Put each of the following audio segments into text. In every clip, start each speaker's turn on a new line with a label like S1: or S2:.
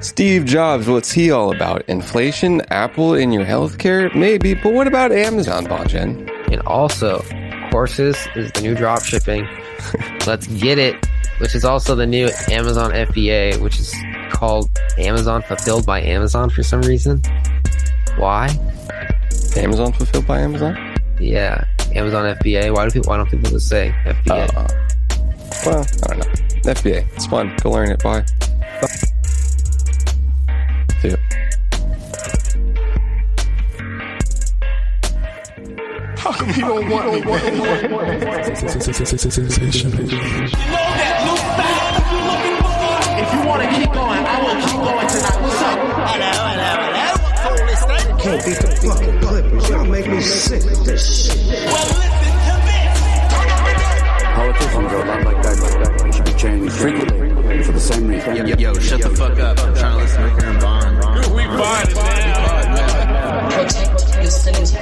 S1: Steve Jobs, what's he all about? Inflation? Apple in your healthcare? Maybe, but what about Amazon, Bonjen?
S2: And also, courses is the new drop shipping. Let's get it, which is also the new Amazon FBA, which is called Amazon Fulfilled by Amazon for some reason. Why?
S1: Amazon Fulfilled by Amazon?
S2: Yeah, Amazon FBA. Why don't people just say FBA?
S1: Well, I don't know. FBA. It's fun. Go learn it. Bye. See ya.
S3: How come you don't want me? You know that new style you're looking for? If you want to keep going, I will keep going tonight. What's up? Hello.
S4: Can't beat the fucking Clippers. Y'all make me sick with this shit.
S3: Well, listen to this.
S5: Politicians are a lot like that. They should be changed frequently for the same reason.
S6: Yo, shut the fuck up. I'm trying to listen to Ricker and Bond.
S3: We fine now.
S7: Protect your cities.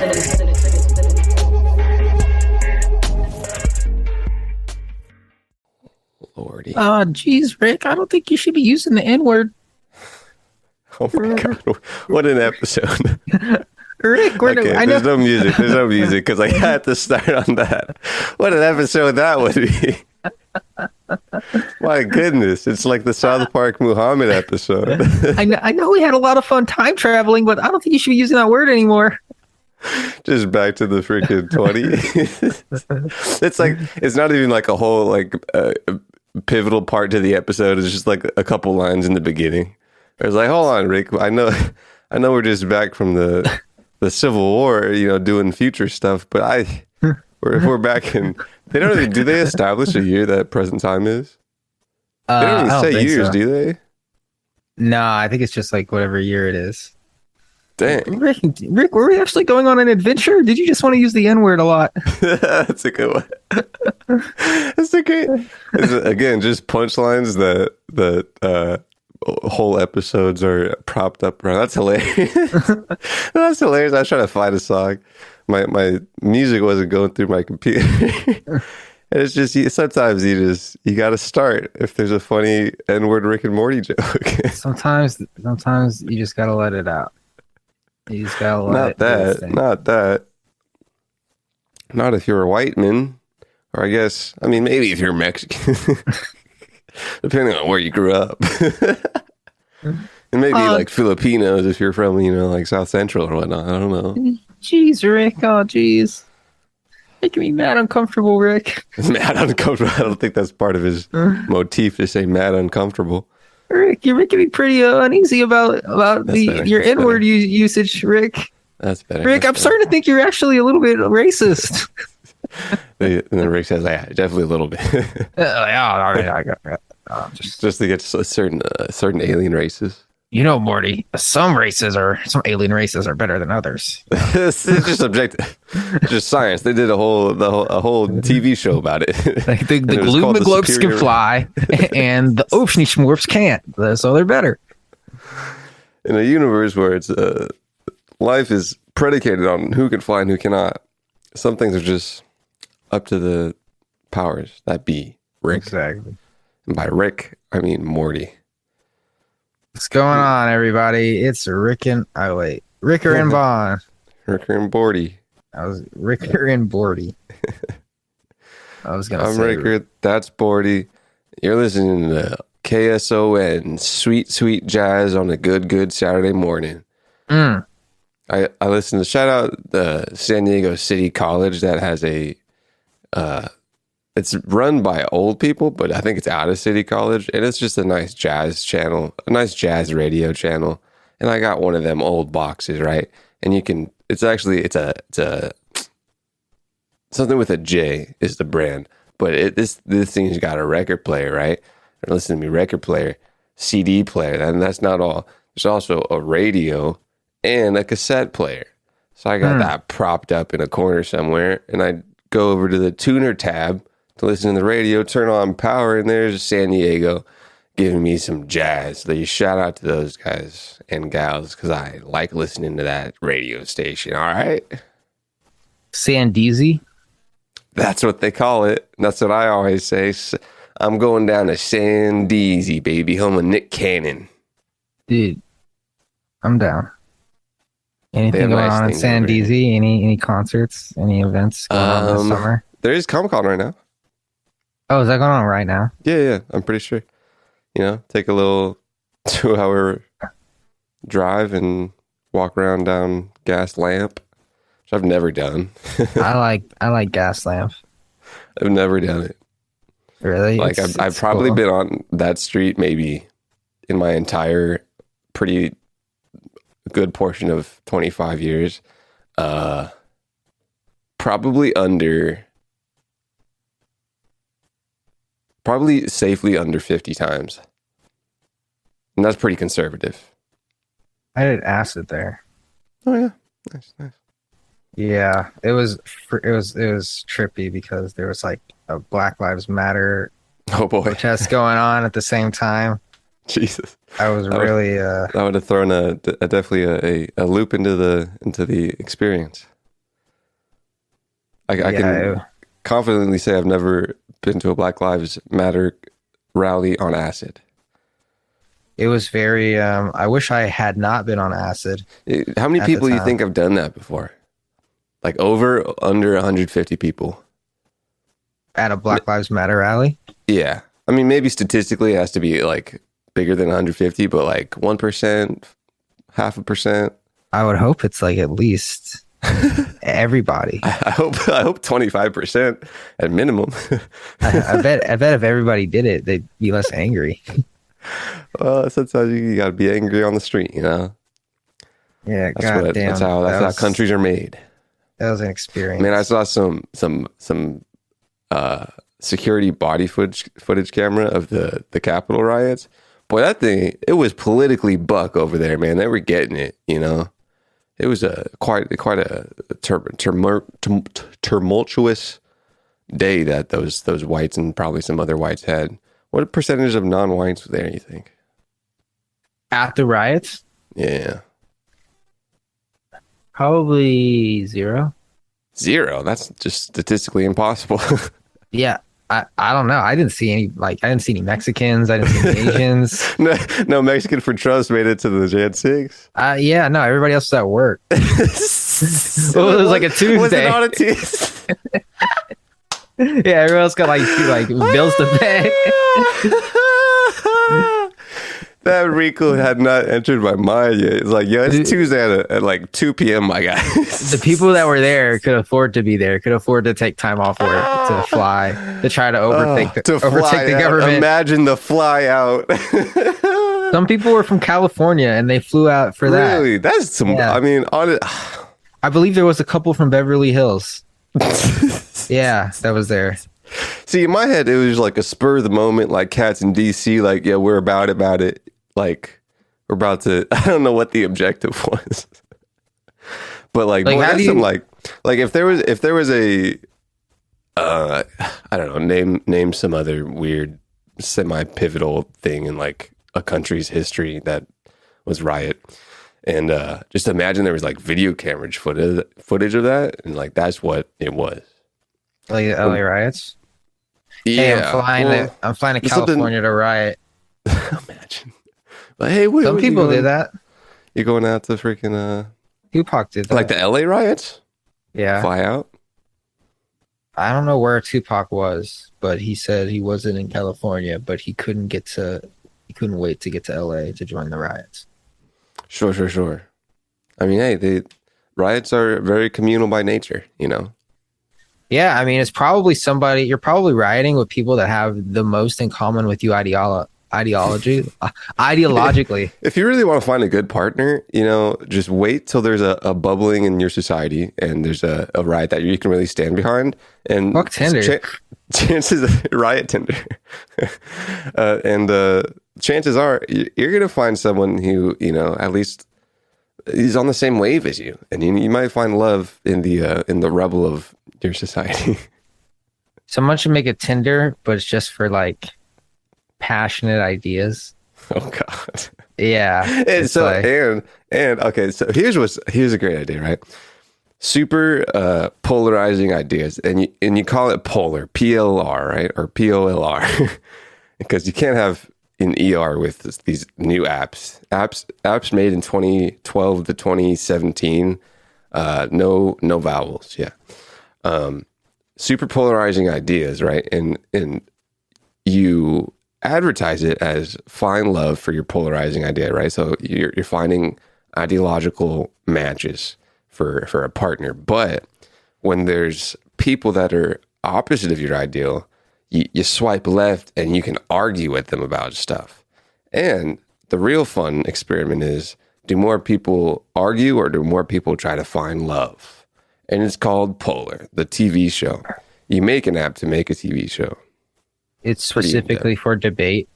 S1: Lordy.
S8: Geez, Rick, I don't think you should be using the N-word.
S1: Oh my God. What an episode.
S8: Rick,
S1: Okay,
S8: I know.
S1: there's no music because I had to start on that. What an episode that would be. My goodness, it's like the South Park Muhammad episode.
S8: I know we had a lot of fun time traveling, but I don't think you should be using that word anymore.
S1: Just back to the freaking 20. It's like, it's not even like a whole like pivotal part to the episode. It's just like a couple lines in the beginning. I was like, hold on, Rick. I know we're just back from the Civil War, doing future stuff, but we're back in. They don't even, do they establish a year that present time is? They don't even say years, so. Do they?
S8: No, I think it's just like whatever year it is.
S1: Dang.
S8: Rick, were we actually going on an adventure? Did you just want to use the N-word a lot?
S1: That's a good one. That's a great. Again, just punchlines that whole episodes are propped up around. That's hilarious. That's hilarious. I was trying to find a song. My music wasn't going through my computer. And it's just, sometimes you got to start if there's a funny N-word Rick and Morty joke.
S8: Sometimes you just got to let it out. You just got to let
S1: Not that. Not if you're a white man. Or I guess, maybe if you're Mexican. Depending on where you grew up. And maybe like Filipinos if you're from, like South Central or whatnot. I don't know.
S8: Jeez, Rick. Oh, jeez. Making me mad uncomfortable, Rick.
S1: Mad uncomfortable. I don't think that's part of his motif to say mad uncomfortable.
S8: Rick, you're making me pretty uneasy about your N-word usage, Rick.
S1: That's better.
S8: Rick, I'm starting to think you're actually a little bit racist.
S1: And then Rick says, yeah, definitely a little bit. Just to get to certain alien races.
S8: Morty, some alien races are better than others.
S1: It's just objective. It's just science. They did a whole TV show about it.
S8: Like the Gloobs can fly, and the Oceanschmorfs can't, so they're better.
S1: In a universe where it's life is predicated on who can fly and who cannot, some things are just up to the powers that be. Rick.
S8: Exactly.
S1: And by Rick, I mean Morty.
S8: What's going on, everybody? It's Ricker and Bond.
S1: Ricker and Bordy.
S8: Ricker and Bordy.
S1: I'm Ricker. That's Bordy. You're listening to KSON, sweet jazz on a good Saturday morning. I listen to, shout out the San Diego City College that has it's run by old people, but I think it's out of City College, and it's just a nice jazz channel, a nice jazz radio channel. And I got one of them old boxes, right? And it's a something with a J is the brand, but this thing's got a record player, right? Or listen to me, record player, CD player, and that's not all. There's also a radio and a cassette player. So I got that propped up in a corner somewhere, and I go over to the tuner tab to listen to the radio, turn on power, and there's San Diego giving me some jazz. So shout out to those guys and gals because I like listening to that radio station. All right.
S8: Sandeezy?
S1: That's what they call it. That's what I always say. I'm going down to Sandeezy, baby, home of Nick Cannon.
S8: Dude, I'm down. Anything
S1: have
S8: going
S1: nice
S8: on in
S1: things
S8: San
S1: over here.
S8: DZ? Any concerts? Any events going on this summer?
S1: There is Comic-Con right now.
S8: Oh, is that going on right now?
S1: Yeah, I'm pretty sure. You know, take a little 2-hour drive and walk around down Gas Lamp, which I've never done.
S8: I like Gas Lamp.
S1: I've never done it.
S8: Really?
S1: Like I've probably
S8: cool.
S1: been on that street maybe in my entire pretty good portion of 25 years. Probably safely under 50 times. And that's pretty conservative.
S8: I did acid there.
S1: Oh yeah. Nice.
S8: Yeah, it was trippy because there was like a Black Lives Matter
S1: Oh boy.
S8: protest going on at the same time.
S1: Jesus.
S8: I was really
S1: That would have thrown definitely a loop into the experience. I can confidently say I've never been to a Black Lives Matter rally on acid.
S8: it was very I wish I had not been on acid.
S1: How many
S8: At the
S1: people do you
S8: time.
S1: think have done that before? Like under 150 people?
S8: At a Black Lives Matter rally.
S1: Yeah. I mean, maybe statistically it has to be like bigger than 150, but like 1%, 0.5%.
S8: I would hope it's like at least everybody.
S1: I hope 25% at minimum.
S8: I bet if everybody did it, they'd be less angry.
S1: Well, sometimes you got to be angry on the street, you know.
S8: Yeah, goddamn.
S1: That's how countries are made.
S8: That was an experience.
S1: Man, I saw some security body footage camera of the Capitol riots. Boy, that thing, it was politically buck over there, man. They were getting it, you know. It was quite a tumultuous day that those whites and probably some other whites had. What percentage of non-whites were there, you think?
S8: At the riots,
S1: Yeah.
S8: probably 0.
S1: 0. That's just statistically impossible.
S8: Yeah, I don't know. I didn't see any Mexicans. I didn't see any Asians.
S1: No Mexican for Trust made it to the Jan 6.
S8: Yeah, no, everybody else was at work.
S1: Well,
S8: it was like a Tuesday.
S1: Was it on a Tuesday?
S8: Yeah, everyone else got like bills to pay.
S1: That wrinkle had not entered my mind yet. It's like, yo, it's Tuesday at like 2 p.m., my guys.
S8: The people that were there could afford to be there, could afford to take time off work to fly, to try to overtake the government.
S1: Imagine the fly out.
S8: Some people were from California and they flew out for that.
S1: Really? That's some,
S8: Yeah.
S1: I mean, on it.
S8: I believe there was a couple from Beverly Hills. Yeah, that was there.
S1: See, in my head, it was like a spur of the moment, like cats in DC, like, yeah, we're about it. Like, we're about to, I don't know what the objective was. But like, boy,
S8: how
S1: that's
S8: do
S1: some
S8: you-
S1: like if there was a, I don't know, name some other weird semi-pivotal thing in like a country's history that was riot. And just imagine there was like video camera footage of that. And like, that's what it was.
S8: Like the LA riots.
S1: Yeah.
S8: Hey, I'm flying to
S1: there's something-
S8: California to riot.
S1: Imagine. But hey, wait,
S8: Some people did that.
S1: You going out to freaking
S8: Tupac did that.
S1: like the LA riots?
S8: Yeah.
S1: Fly out?
S8: I don't know where Tupac was, but he said he wasn't in California, but he couldn't wait to get to LA to join the riots.
S1: Sure. I mean, hey, the riots are very communal by nature, you know.
S8: Yeah, I mean, it's probably you're probably rioting with people that have the most in common with you ideologically.
S1: If you really want to find a good partner, you know, just wait till there's a bubbling in your society and there's a riot that you can really stand behind. And
S8: Fuck Tinder.
S1: Chances riot Tinder. And chances are you're going to find someone who, you know, at least is on the same wave as you. And you might find love in the rubble of your society.
S8: Someone should make a Tinder, but it's just for like passionate ideas.
S1: Oh God.
S8: Yeah.
S1: And so okay, so here's a great idea, right? Super polarizing ideas, and you call it polar, PLR, right, or POLR, because you can't have in ER with these new apps made in 2012 to 2017. No vowels. Yeah. Super polarizing ideas, right? And you advertise it as find love for your polarizing idea, right? So you're finding ideological matches for a partner. But when there's people that are opposite of your ideal, you swipe left and you can argue with them about stuff. And the real fun experiment is, do more people argue or do more people try to find love? And it's called Polar, the TV show. You make an app to make a TV show.
S8: It's specifically for debate.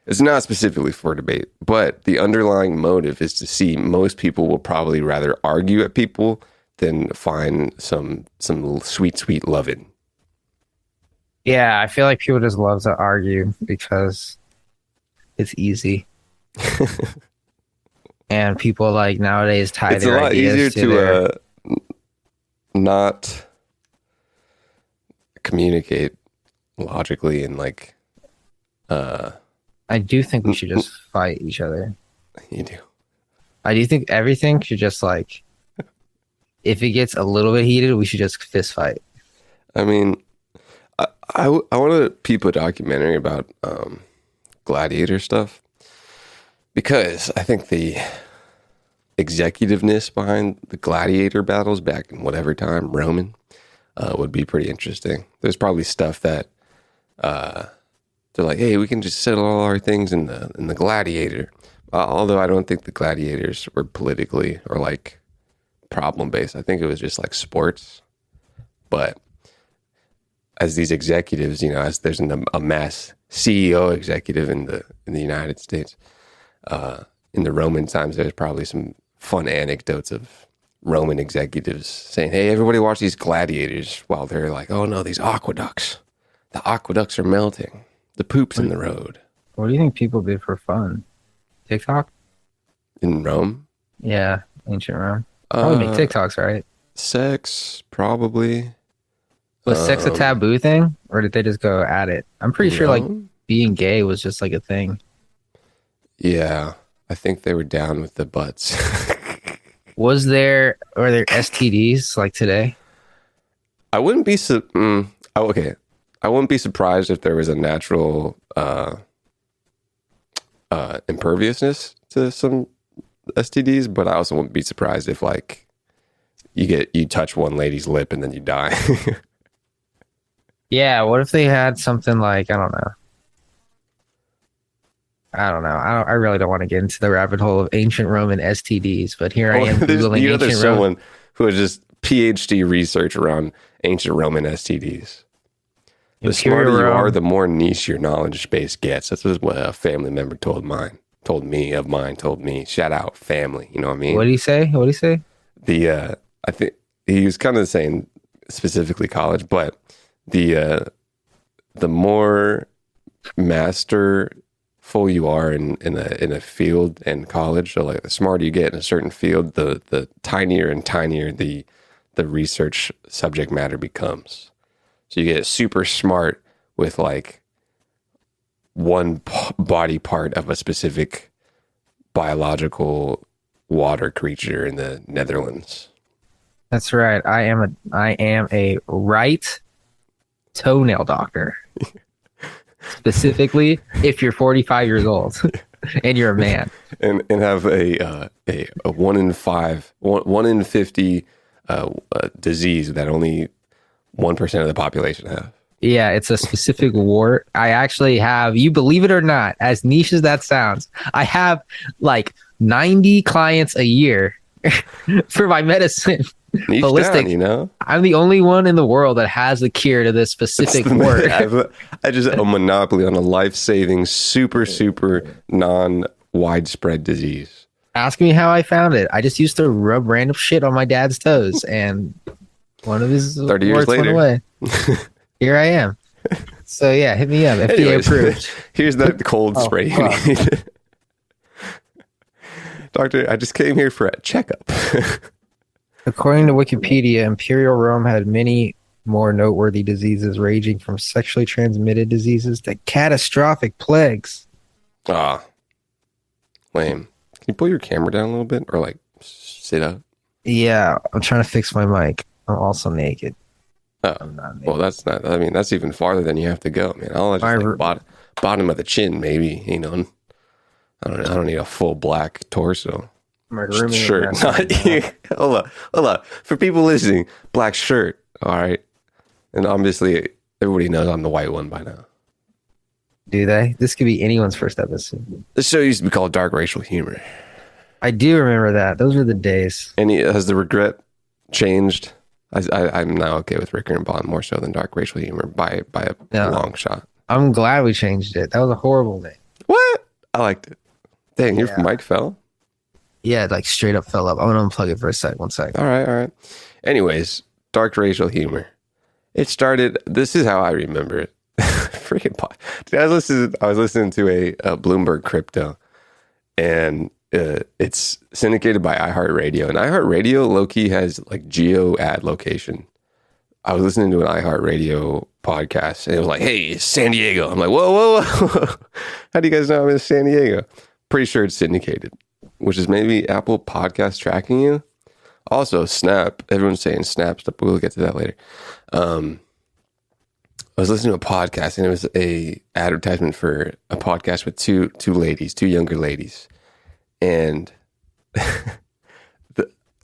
S1: It's not specifically for debate, but the underlying motive is to see most people will probably rather argue at people than find some sweet loving.
S8: Yeah, I feel like people just love to argue because it's easy. And people like nowadays tie
S1: It's
S8: their
S1: a lot
S8: ideas
S1: easier
S8: to their...
S1: not communicate logically and like
S8: I do think we should just fight each other.
S1: you do.
S8: I do think everything should just like, if it gets a little bit heated, we should just fist fight.
S1: I mean, I want to peep a documentary about gladiator stuff, because I think the executiveness behind the gladiator battles back in whatever time, Roman, would be pretty interesting. There's probably stuff that they're like, hey, we can just settle all our things in the gladiator. Although I don't think the gladiators were politically or like problem based. I think it was just like sports. But as these executives, you know, as there's a mass CEO executive in the United States, in the Roman times, there's probably some fun anecdotes of Roman executives saying, hey, everybody watch these gladiators, while they're like, oh no, these aqueducts. The aqueducts are melting. The poop's in the road.
S8: What do you think people did for fun? TikTok?
S1: In Rome?
S8: Yeah, ancient Rome. Probably make TikToks, right?
S1: Sex, probably.
S8: Was sex a taboo thing, or did they just go at it? I'm pretty sure like being gay was just like a thing.
S1: Yeah, I think they were down with the butts.
S8: Were there STDs like today?
S1: I wouldn't be okay. I wouldn't be surprised if there was a natural imperviousness to some STDs, but I also wouldn't be surprised if like you touch one lady's lip and then you die.
S8: Yeah, what if they had something like, I don't know. I really don't want to get into the rabbit hole of ancient Roman STDs, but here I am Googling
S1: there's
S8: ancient
S1: someone
S8: Roman.
S1: who has just PhD research around ancient Roman STDs. The smarter you are, the more niche your knowledge base gets. That's what a family member told me. Shout out family. You know what I mean?
S8: What did he say?
S1: I think he was kind of saying specifically college, but the more masterful you are in a field in college, so like the smarter you get in a certain field, the tinier and tinier the research subject matter becomes. So you get super smart with like one body part of a specific biological water creature in the Netherlands.
S8: That's right. I am a right toenail doctor. Specifically, if you're 45 years old and you're a man,
S1: and have a 1 in 50 disease that only 1% of the population have.
S8: Yeah, it's a specific wart. I actually have, you believe it or not, as niche as that sounds, I have like 90 clients a year for my medicine.
S1: Niche
S8: Holistic,
S1: down, you know?
S8: I'm the only one in the world that has the cure to this specific wart.
S1: I just have a monopoly on a life-saving, super non-widespread disease.
S8: Ask me how I found it. I just used to rub random shit on my dad's toes, and one of his
S1: 30 years
S8: warts went
S1: later.
S8: away. Here I am. So yeah, hit me up. FDA
S1: Anyways,
S8: approved.
S1: Here's that cold spray you need. Doctor, I just came here for a checkup.
S8: According to Wikipedia, Imperial Rome had many more noteworthy diseases, ranging from sexually transmitted diseases to catastrophic plagues.
S1: Ah, lame. Can you pull your camera down a little bit or like sit up?
S8: Yeah, I'm trying to fix my mic. I'm also naked.
S1: Oh,
S8: I'm not naked.
S1: well, that's not. I mean, that's even farther than you have to go, man. I'll just
S8: My
S1: like
S8: r-
S1: bottom of the chin, maybe. You know, I don't need a full black torso.
S8: My roommate
S1: Shirt,
S8: messed
S1: not
S8: me
S1: you.
S8: up.
S1: Hold up. For people listening, black shirt. All right, and obviously everybody knows I'm the white one by now.
S8: Do they? This could be anyone's first episode.
S1: This show used to be called Dark Racial Humor.
S8: I do remember that. Those were the days.
S1: Has the regret changed? I'm now okay with Ricker and Bond more so than Dark Racial Humor by a
S8: No.
S1: long shot.
S8: I'm glad we changed it. That was a horrible name.
S1: What? I liked it. Dang, your
S8: Yeah.
S1: mic fell?
S8: Yeah, it like straight up fell up. I'm gonna unplug it for a sec. 1 sec.
S1: All right. Anyways, Dark Racial Humor. It started, this is how I remember it. Freaking pot. Dude, I was listening to a Bloomberg Crypto, and it's syndicated by iHeartRadio, and iHeartRadio low-key has like geo ad location. I was listening to an iHeartRadio podcast, and it was like, hey, it's San Diego. I'm like, whoa. How do you guys know I'm in San Diego? Pretty sure it's syndicated, which is maybe Apple Podcast tracking you. Also, Snap. Everyone's saying Snap stuff, but we'll get to that later. I was listening to a podcast, and it was a advertisement for a podcast with two younger ladies. And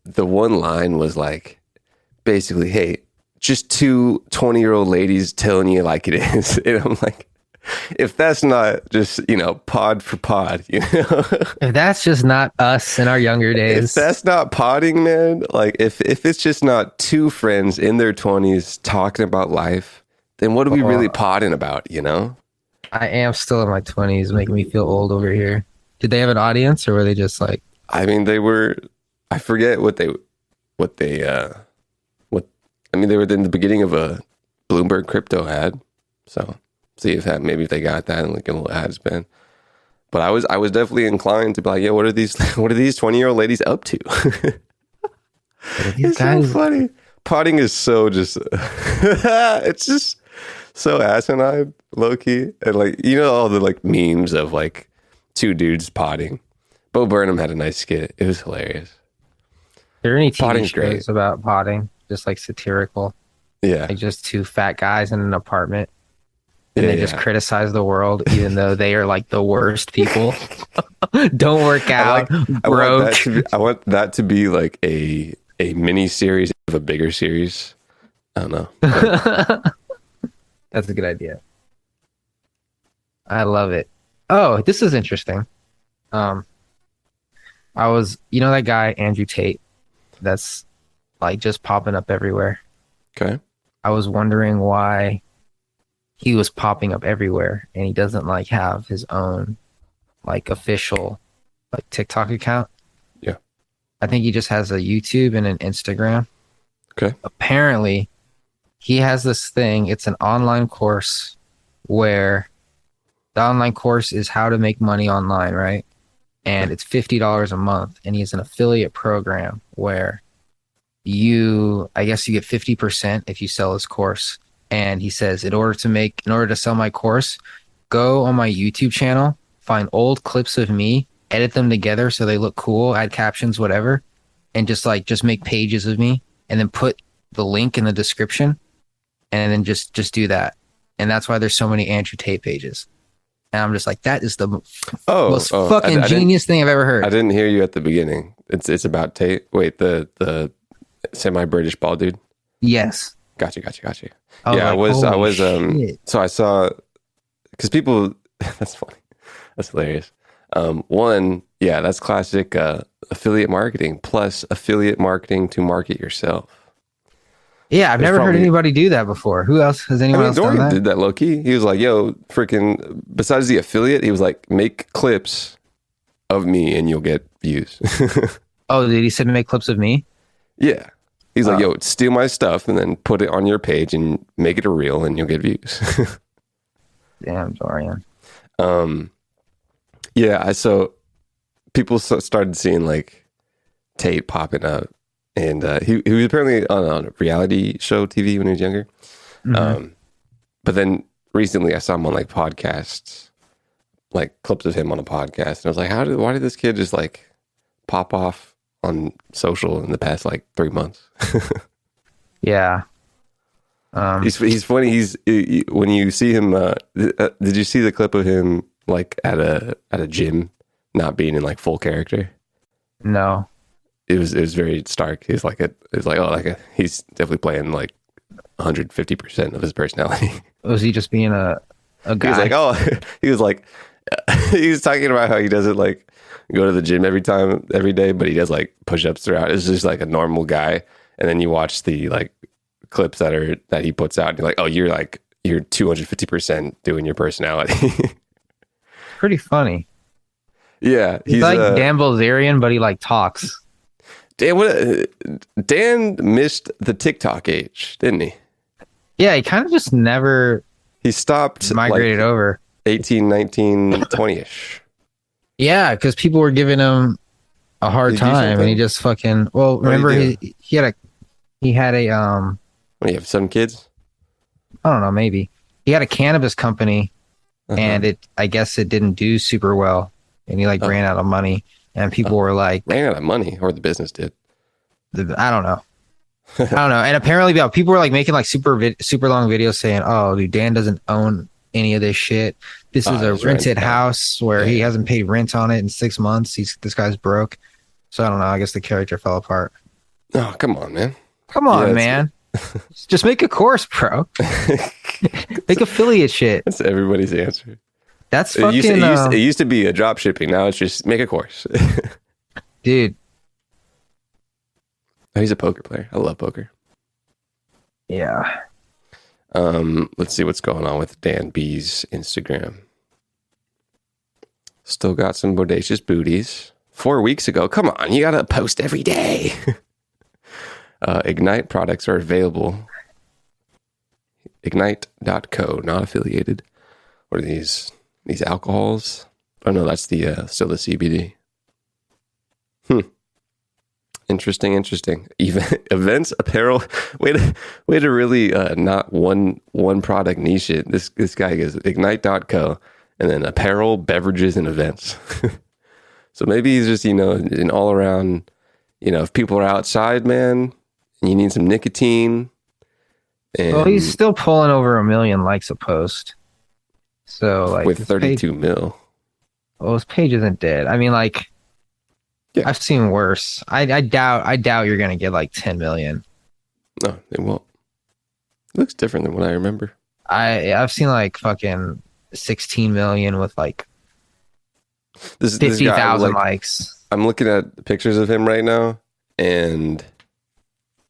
S1: the one line was like, basically, hey, just two 20-year-old ladies telling you like it is. And I'm like, if that's not just, pod for pod,
S8: If that's just not us in our younger days,
S1: if that's not podding, man, like if it's just not two friends in their 20s talking about life, then what are we really podding about,
S8: I am still in my 20s, making me feel old over here. Did they have an audience, or were they just like?
S1: I mean, they were. I forget they were in the beginning of a Bloomberg Crypto ad. So see if maybe if they got that and like a little ad spin. But I was definitely inclined to be like, yeah, what are these 20-year-old ladies up to?
S8: These
S1: It's
S8: guys,
S1: so funny. Potting is so just it's just so asinine, low key, and like all the like memes of like two dudes potting. Bo Burnham had a nice skit. It was hilarious.
S8: are there any TV
S1: Potting's
S8: shows
S1: great.
S8: about potting? Just like satirical,
S1: Yeah,
S8: like just two fat guys in an apartment, and they just
S1: yeah.
S8: criticize the world, even though they are like the worst people. Don't work out, broke.
S1: I want that to be like a mini series of a bigger series. I don't know.
S8: That's a good idea. I love it. Oh, this is interesting. I was, that guy Andrew Tate, that's like just popping up everywhere.
S1: Okay.
S8: I was wondering why he was popping up everywhere, and he doesn't like have his own like official like TikTok account.
S1: Yeah.
S8: I think he just has a YouTube and an Instagram.
S1: Okay.
S8: Apparently, he has this thing. It's an online course where the online course is how to make money online, right? And it's $50 a month. And he has an affiliate program where I guess you get 50% if you sell his course. And he says, in order to sell my course, go on my YouTube channel, find old clips of me, edit them together so they look cool, add captions, whatever, and just make pages of me, and then put the link in the description, and then just do that. And that's why there's so many Andrew Tate pages. And I'm just like, that is the most fucking genius thing I've ever heard.
S1: I didn't hear you at the beginning. It's about Tate. Wait, the semi-British bald dude.
S8: Yes.
S1: Got you.
S8: Yeah,
S1: I was
S8: shit.
S1: so I saw, because people that's funny. That's hilarious. One, yeah, that's classic affiliate marketing plus affiliate marketing to market yourself.
S8: Yeah, I've
S1: There's
S8: never heard
S1: probably-
S8: anybody do that before. Who else? Has anyone else done
S1: Dorian
S8: that?
S1: did that low key. He was like, yo, freaking, besides the affiliate, he was like, make clips of me and you'll get views.
S8: Oh, did he say make clips of me?
S1: Yeah. He's like, yo, steal my stuff and then put it on your page and make it a reel and you'll get views.
S8: Damn, Dorian.
S1: Yeah, so people started seeing like Tate popping up, and he was apparently on a reality show TV when he was younger.
S8: Mm-hmm.
S1: But then recently I saw him on like podcasts, like clips of him on a podcast, and I was like, why did this kid just like pop off on social in the past like 3 months?
S8: Yeah.
S1: He's funny. When you see him, did you see the clip of him like at a gym not being in like full character?
S8: No.
S1: It was very stark. He's he's definitely playing like 150% of his personality.
S8: Was he just being a guy?
S1: He was like he was talking about how he doesn't like go to the gym every day, but he does like push-ups throughout. It's just like a normal guy. And then you watch the like clips that he puts out, and you're like, oh, you're 250% doing your personality.
S8: Pretty funny.
S1: Yeah,
S8: he's like Dan Bilzerian, but he like talks.
S1: Dan missed the TikTok age, didn't he?
S8: Yeah, he kind of just never.
S1: He stopped
S8: migrated
S1: like
S8: over
S1: 18, 19, 20ish.
S8: Yeah, because people were giving him a hard time, and he just fucking. Well, remember he had a
S1: What, do you have 7 kids?
S8: I don't know, maybe he had a cannabis company, and I guess it didn't do super well, and he like ran out of money, and people were like,
S1: ran out of money, or the business did.
S8: I don't know. And apparently, people were like making like super long videos saying, "Oh, dude, Dan doesn't own any of this shit. This is a rented house where he hasn't paid rent on it in 6 months. This guy's broke." So I don't know. I guess the character fell apart.
S1: Oh, come on, man.
S8: Come on, man. Just make a course, bro. Make affiliate shit.
S1: That's everybody's answer.
S8: That's fucking.
S1: It used to be a drop shipping. Now it's just make a course.
S8: Dude.
S1: Oh, he's a poker player. I love poker.
S8: Yeah.
S1: Let's see what's going on with Dan B's Instagram. Still got some bodacious booties. 4 weeks ago. Come on, you gotta post every day. Ignite products are available. Ignite.co, not affiliated. What are these alcohols? Oh no, that's the still the CBD. Interesting. Events, apparel. Way to really not one product niche it. This guy goes Ignite.co, and then apparel, beverages, and events. So maybe he's just an all around. If people are outside, man, and you need some nicotine.
S8: Well, he's still pulling over 1 million likes a post. So like
S1: with 32 mil.
S8: Well, his page isn't dead. I mean, like. Yeah. I've seen worse. I doubt you're gonna get like 10 million.
S1: No, it won't. It looks different than what I remember.
S8: I've seen like fucking 16 million with like 50,000 likes.
S1: I'm looking at pictures of him right now, and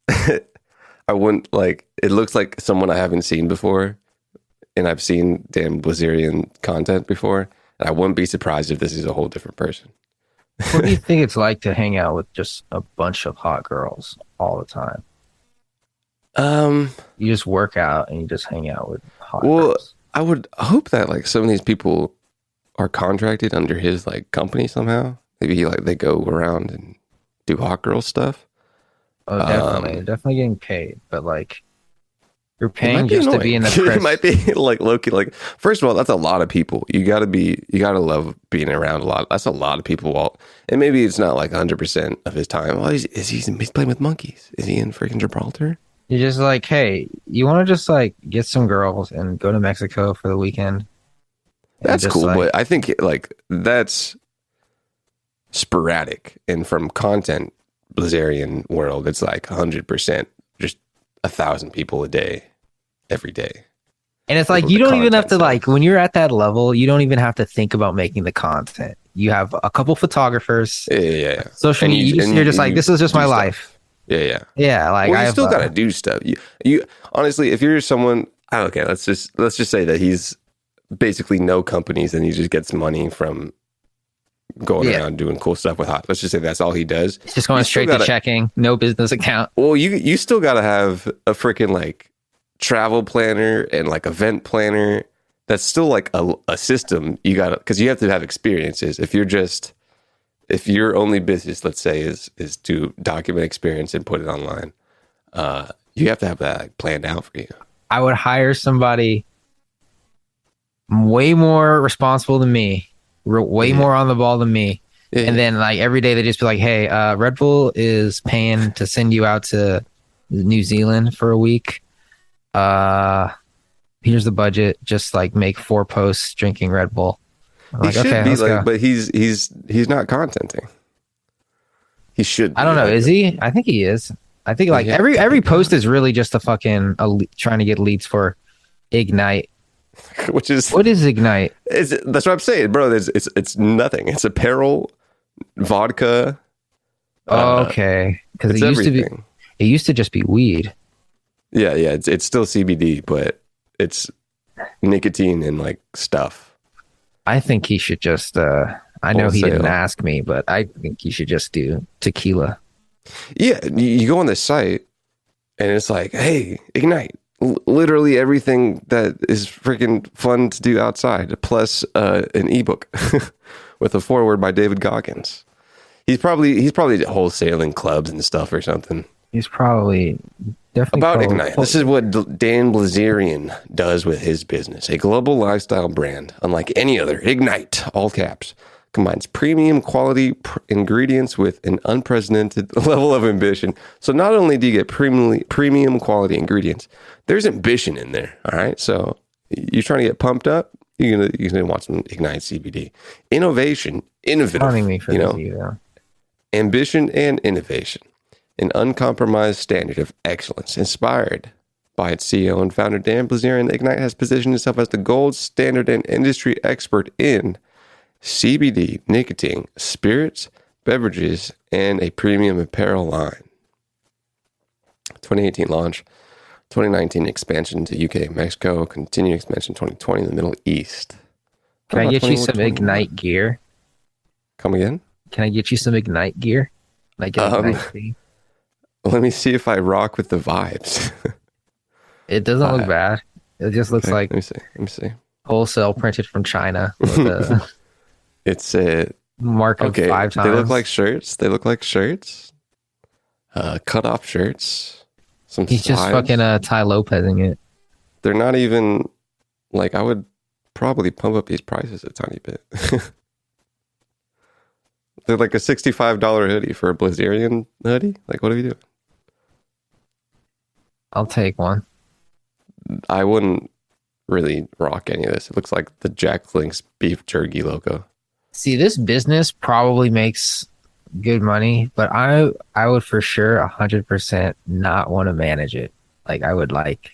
S1: I wouldn't like. It looks like someone I haven't seen before, and I've seen Dan Bilzerian content before, and I wouldn't be surprised if this is a whole different person.
S8: What do you think it's like to hang out with just a bunch of hot girls all the time? You just work out and you just hang out with hot girls.
S1: I would hope that like some of these people are contracted under his like company somehow. Maybe like they go around and do hot girl stuff.
S8: Oh, definitely getting paid, but like you're paying just
S1: annoying.
S8: To be in the press.
S1: It might be like low-key. Like, first of all, that's a lot of people. You gotta love being around a lot. That's a lot of people. And maybe it's not like 100% of his time. Well, he's playing with monkeys. Is he in freaking Gibraltar?
S8: You're just like, hey, you want to just like get some girls and go to Mexico for the weekend?
S1: That's cool, but I think like that's sporadic. And from content Bilzerian world, it's like 100%, just 1,000 people a day. Every day.
S8: And it's like, you don't even have to like, when you're at that level, you don't even have to think about making the content. You have a couple photographers.
S1: Yeah.
S8: Social media. You're just like, this is just my life.
S1: Yeah.
S8: Yeah. Like,
S1: well, you still got to do stuff. You honestly, if you're someone, okay, let's just say that he's basically no companies and he just gets money from going around doing cool stuff with hot. Let's just say that's all he does.
S8: It's just going straight to checking, no business account.
S1: Well, you still got to have a freaking like travel planner and like event planner. That's still like a system you got to, because you have to have experiences. If your only business, let's say, is to document experience and put it online, you have to have that like planned out for you.
S8: I would hire somebody way more responsible than me way more on the ball than me.
S1: Yeah.
S8: And then like every day they just be like, hey, Red Bull is paying to send you out to New Zealand for a week. Here's the budget. Just like make 4 posts drinking Red Bull. I'm
S1: he
S8: like,
S1: should
S8: okay,
S1: be
S8: let's
S1: like,
S8: go.
S1: but he's not contenting. He should.
S8: I don't know.
S1: like,
S8: Is he? I think he is. I think like
S1: Yeah.
S8: every post is really just a fucking trying to get leads for Ignite.
S1: which is
S8: What is Ignite?
S1: that's what I'm saying, bro. It's nothing. It's apparel, vodka.
S8: Okay, because
S1: It's
S8: it used
S1: everything.
S8: to be. It used to just be weed.
S1: Yeah. It's still CBD, but it's nicotine and like stuff.
S8: I think he should just. I know he didn't
S1: Wholesale.
S8: ask me, but I think he should just do tequila.
S1: Yeah, you go on the site and it's like, hey, Ignite. Literally everything that is freaking fun to do outside, plus an ebook with a foreword by David Goggins. He's probably wholesaling clubs and stuff or something.
S8: He's probably definitely
S1: About
S8: called-
S1: Ignite. This is what Dan Blazerian does with his business. A global lifestyle brand, unlike any other. Ignite, all caps, combines premium quality ingredients with an unprecedented level of ambition. So not only do you get premium quality ingredients, there's ambition in there. All right. So you're trying to get pumped up, you're gonna want some Ignite CBD. Innovative,
S8: Taunting me for
S1: you
S8: this,
S1: know,
S8: you know.
S1: ambition and innovation. An uncompromised standard of excellence inspired by its CEO and founder, Dan Blazerian. Ignite has positioned itself as the gold standard and industry expert in CBD, nicotine, spirits, beverages, and a premium apparel line. 2018 launch, 2019 expansion to UK and Mexico, continued expansion 2020 in the Middle East.
S8: Can I get you some
S1: 21?
S8: Ignite gear?
S1: Come again?
S8: Can I get you some Ignite gear? Like an Ignite thing?
S1: Let me see if I rock with the vibes.
S8: It doesn't look bad. It just looks
S1: Okay,
S8: like
S1: let me see.
S8: wholesale printed from China with a
S1: It's a
S8: mark of
S1: okay.
S8: 5 times.
S1: They look like shirts. Cut off shirts. Some
S8: He's just
S1: slides.
S8: fucking Ty Lopezing it.
S1: They're not even like, I would probably pump up these prices a tiny bit. They're like a $65 hoodie for a Blazerian hoodie. Like, what are we doing?
S8: I'll take one.
S1: I wouldn't really rock any of this. It looks like the Jack Link's beef jerky logo.
S8: See, this business probably makes good money, but I would for sure 100% not want to manage it. Like I would like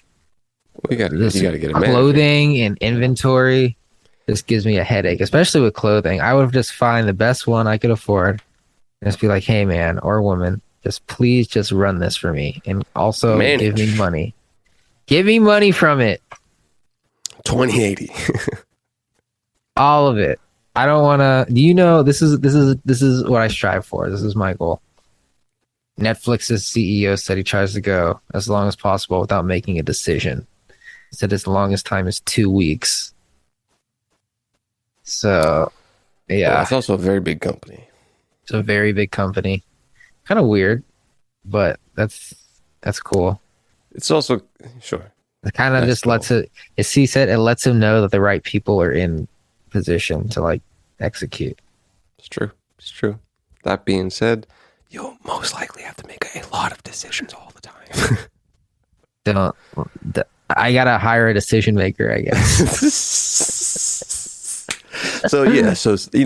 S1: You got to
S8: this
S1: get a manager.
S8: clothing and inventory. This gives me a headache, especially with clothing. I would just find the best one I could afford and just be like, hey man or woman, please just run this for me. And also give me
S1: Manage.
S8: money. Give me money from it.
S1: 2080.
S8: All of it. I don't want to. Do you know this is what I strive for. This is my goal. Netflix's CEO said he tries to go as long as possible without making a decision. He said his longest time is 2 weeks. So, yeah,
S1: Well, it's also a very big company.
S8: it's a very big company. Kind of weird, but that's cool.
S1: It's also sure.
S8: It kind of
S1: That's
S8: just lets it. As he said, it lets him know that the right people are in position to like execute.
S1: It's true. It's true. That being said, you'll most likely have to make a lot of decisions all the time.
S8: Don't. I gotta hire a decision maker, I guess.
S1: So yeah,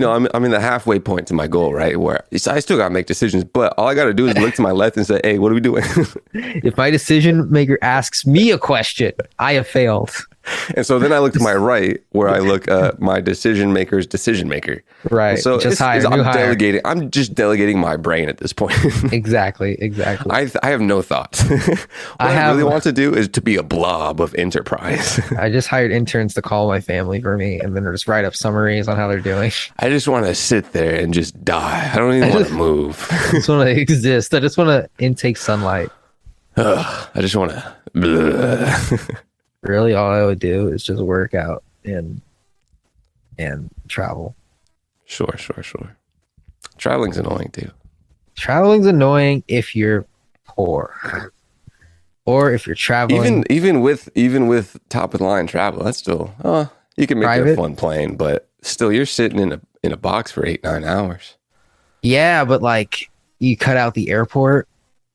S1: I'm in the halfway point to my goal, right? Where I still gotta make decisions, but all I gotta do is look to my left and say, "Hey, what are we doing?"
S8: If my decision maker asks me a question, I have failed.
S1: And so then I look to my right, where I look my decision maker's decision maker.
S8: Right.
S1: And so
S8: Just hire, new
S1: I'm
S8: hire.
S1: delegating. I'm just delegating my brain at this point.
S8: Exactly.
S1: I have no thoughts. What I really want to do is to be a blob of enterprise.
S8: I just hired interns to call my family for me and then just write up summaries on how they're doing.
S1: I just want to sit there and just die. I don't even want to move.
S8: I just want to exist. I just want to intake sunlight.
S1: I just want to.
S8: Really, all I would do is just work out and travel.
S1: Sure. Traveling's annoying too.
S8: Traveling's annoying if you're poor, or if you're traveling.
S1: Even with top of the line travel, that's still you can make it a
S8: Private?
S1: fun plane, but still you're sitting in a box for 8-9 hours.
S8: Yeah, but like you cut out the airport,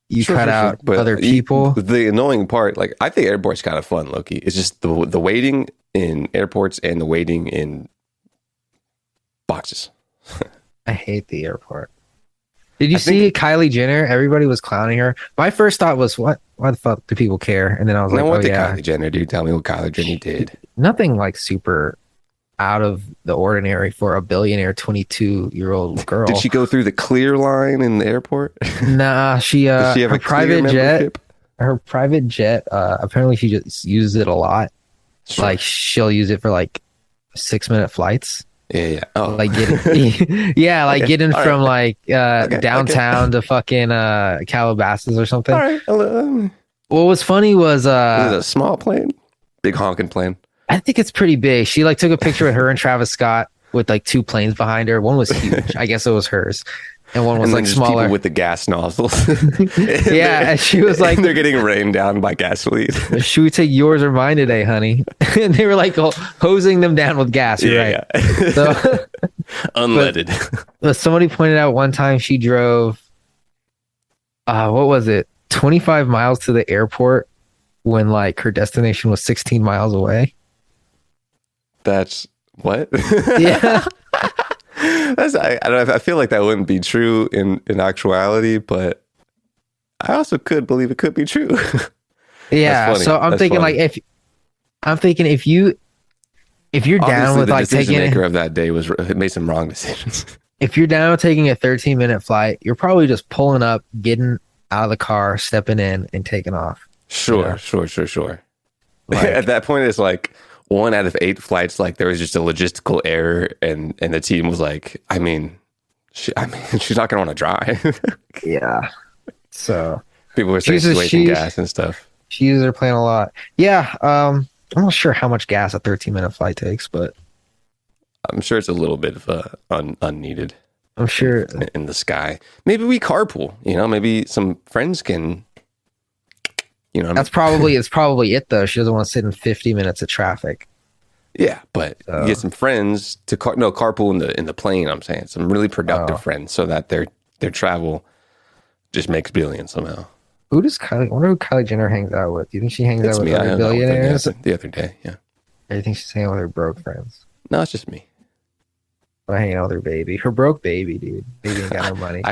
S8: you cut out
S1: But
S8: other people.
S1: The annoying part, like I think airport's kind of fun, Loki. It's just the waiting in airports and the waiting in boxes.
S8: I hate the airport. Did you see Kylie Jenner? Everybody was clowning her. My first thought was, what? Why the fuck do people care? And then I was like,
S1: what
S8: oh
S1: did
S8: yeah,
S1: Kylie Jenner do? Tell me what Kylie Jenner did.
S8: nothing like super out of the ordinary for a billionaire 22-year-old girl.
S1: Did she go through the clear line in the airport?
S8: Nah, she
S1: Does she have
S8: her
S1: a
S8: private
S1: clear
S8: jet.
S1: membership?
S8: Her private jet. Apparently, she just uses it a lot.
S1: Sure.
S8: Like she'll use it for like 6-minute flights.
S1: Yeah. Oh,
S8: Like getting, yeah, like
S1: Okay.
S8: getting
S1: All
S8: from
S1: right.
S8: like downtown to fucking Calabasas or something.
S1: all right.
S8: What was funny was
S1: Is it a small plane? Big honking plane.
S8: I think it's pretty big. She like took a picture with her and Travis Scott with like 2 planes behind her. One was huge. I guess it was hers. And one was
S1: And then
S8: like
S1: just
S8: smaller.
S1: people with the gas nozzles.
S8: Yeah, and she was like,
S1: they're getting rained down by gasoline.
S8: should we take yours or mine today, honey? And they were like hosing them down with gas. You're right.
S1: Yeah.
S8: So
S1: Unleaded.
S8: but somebody pointed out one time she drove, what was it? 25 miles to the airport when like her destination was 16 miles away.
S1: That's what?
S8: Yeah.
S1: I don't know. I feel like that wouldn't be true in actuality, but I also could believe it could be true.
S8: Yeah.
S1: funny.
S8: So I'm
S1: That's
S8: thinking
S1: funny.
S8: like if you're down
S1: Obviously,
S8: with
S1: the
S8: like
S1: decision
S8: taking
S1: maker of that day made some wrong decisions.
S8: if you're down with taking a 13-minute flight, you're probably just pulling up, getting out of the car, stepping in, and taking off.
S1: Sure.
S8: Like-
S1: At that point, it's like 1 out of 8 flights. Like there was just a logistical error, and the team was like, she's not gonna want to drive.
S8: Yeah. So
S1: People were saying she's wasting gas and stuff.
S8: she uses her plane a lot. Yeah. I'm not sure how much gas a 13-minute flight takes, but
S1: I'm sure it's a little bit of unneeded
S8: I'm sure.
S1: in the sky. Maybe we carpool. Maybe some friends can.
S8: It's probably it though. She doesn't want to sit in 50 minutes of traffic.
S1: Yeah, but you get some friends to carpool in the plane. I'm saying some really productive friends, so that their travel just makes billions somehow.
S8: Who does Kylie? I wonder who Kylie Jenner hangs out with. Do you think she hangs out with
S1: I
S8: other
S1: hung out with them
S8: billionaires?
S1: the other day. Yeah,
S8: Or do you think she's hanging out with her broke friends?
S1: no, it's just me.
S8: Or hanging out with her baby? Her broke baby, dude. Baby ain't got no money.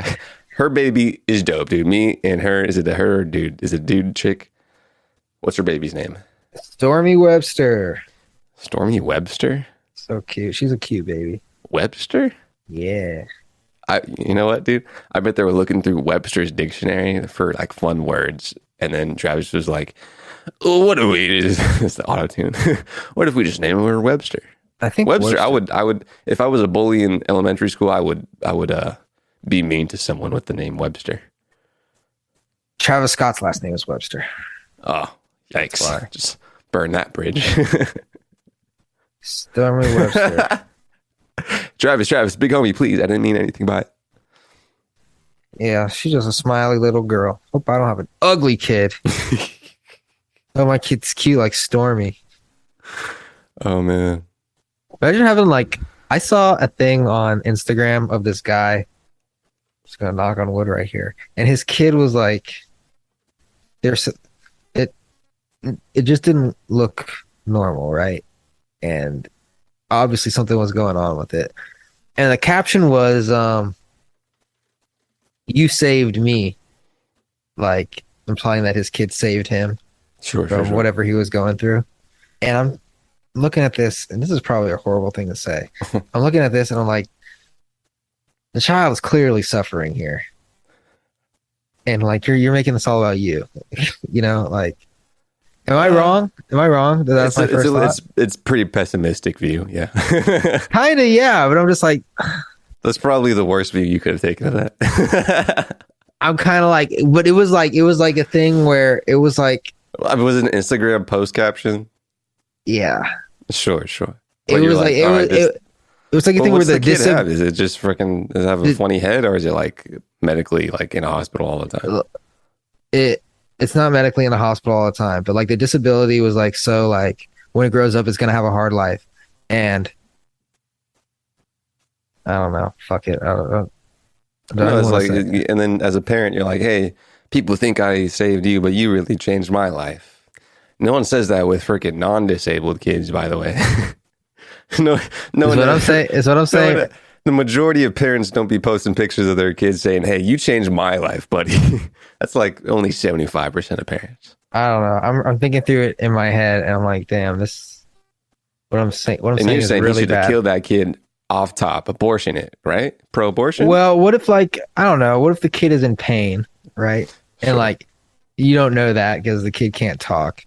S1: Her baby is dope, dude. Me and her. Is it her or dude? Is it dude chick? What's her baby's name?
S8: Stormy Webster.
S1: Stormy Webster.
S8: So cute. She's a cute baby.
S1: Webster.
S8: Yeah.
S1: You know what, dude? I bet they were looking through Webster's dictionary for like fun words, and then Travis was like, oh, "What do we?" It's the auto tune. What if we just name her Webster?
S8: I think
S1: Webster. I would. If I was a bully in elementary school, I would be mean to someone with the name Webster.
S8: Travis Scott's last name is Webster.
S1: Oh, yikes!
S8: why.
S1: Just burn that bridge.
S8: Stormy Webster.
S1: Travis, big homie, please. I didn't mean anything by it.
S8: Yeah, she's just a smiley little girl. Hope I don't have an ugly kid. Oh, my kid's cute like Stormy.
S1: Oh man.
S8: Imagine having like, I saw a thing on Instagram of this guy. Just gonna knock on wood right here, and his kid was like, "There's it just didn't look normal, right?" And obviously something was going on with it. And the caption was, "You saved me," like implying that his kid saved him
S1: Sure.
S8: from whatever he was going through. And I'm looking at this, and this is probably a horrible thing to say. I'm looking at this and I'm like, the child is clearly suffering here. And like you're making this all about you. Like, am I wrong? Am I wrong? That's my first thought.
S1: It's pretty pessimistic view, yeah.
S8: Kinda, yeah, but I'm just like,
S1: That's probably the worst view you could have taken of that.
S8: I'm kind of like, but it was like a thing where it was like,
S1: Was it an Instagram post caption?
S8: yeah.
S1: Sure.
S8: It was like it was like a thing where the
S1: kid have? Is it just freaking? Does it have a funny head, or is it like medically like in a hospital all the time?
S8: It's not medically in a hospital all the time, but like the disability was like, so like when it grows up, it's gonna have a hard life, and I don't know. Fuck it. I don't know.
S1: No, it's like, and then as a parent, you're like, hey, people think I saved you, but you really changed my life. No one says that with freaking non-disabled kids, by the way. no, no
S8: Is
S1: one.
S8: what I'm saying. Is what I'm saying.
S1: No, the majority of parents don't be posting pictures of their kids saying, "Hey, you changed my life, buddy." That's like only 75% of parents.
S8: I don't know. I'm thinking through it in my head, and I'm like, damn, this. What I'm saying. What I'm
S1: And
S8: saying
S1: you're
S8: is
S1: saying
S8: really
S1: you should have
S8: bad.
S1: killed that kid off top, abortion it, right? Pro-abortion.
S8: Well, what if like I don't know? What if the kid is in pain, right? And
S1: Sure.
S8: like you don't know that because the kid can't talk,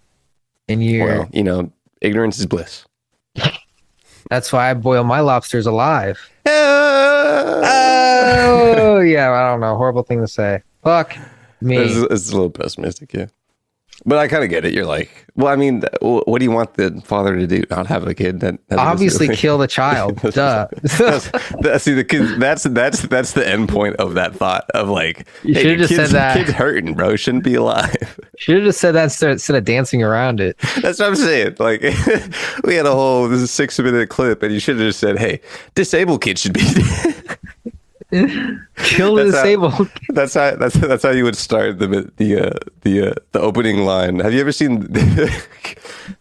S8: and you're.
S1: Well, you know, ignorance is bliss.
S8: That's why I boil my lobsters alive.
S1: Oh,
S8: Oh yeah, I don't know. Horrible thing to say. Fuck me.
S1: it's a little pessimistic, yeah. But I kind of get it. You're like, well, I mean, what do you want the father to do? Not have a kid that has a
S8: Obviously,
S1: disability?
S8: kill the child. Duh.
S1: See the kid. That's the end point of that thought of like,
S8: You
S1: hey,
S8: should've just
S1: kid's,
S8: said that.
S1: Kid's hurting, bro. Shouldn't be alive.
S8: Should have just said that instead of dancing around it.
S1: That's what I'm saying. Like, we had a whole this is a 6-minute clip, and you should have just said, hey, disabled kids should be.
S8: Kill the disabled.
S1: That's how you would start the opening line. Have you ever seen the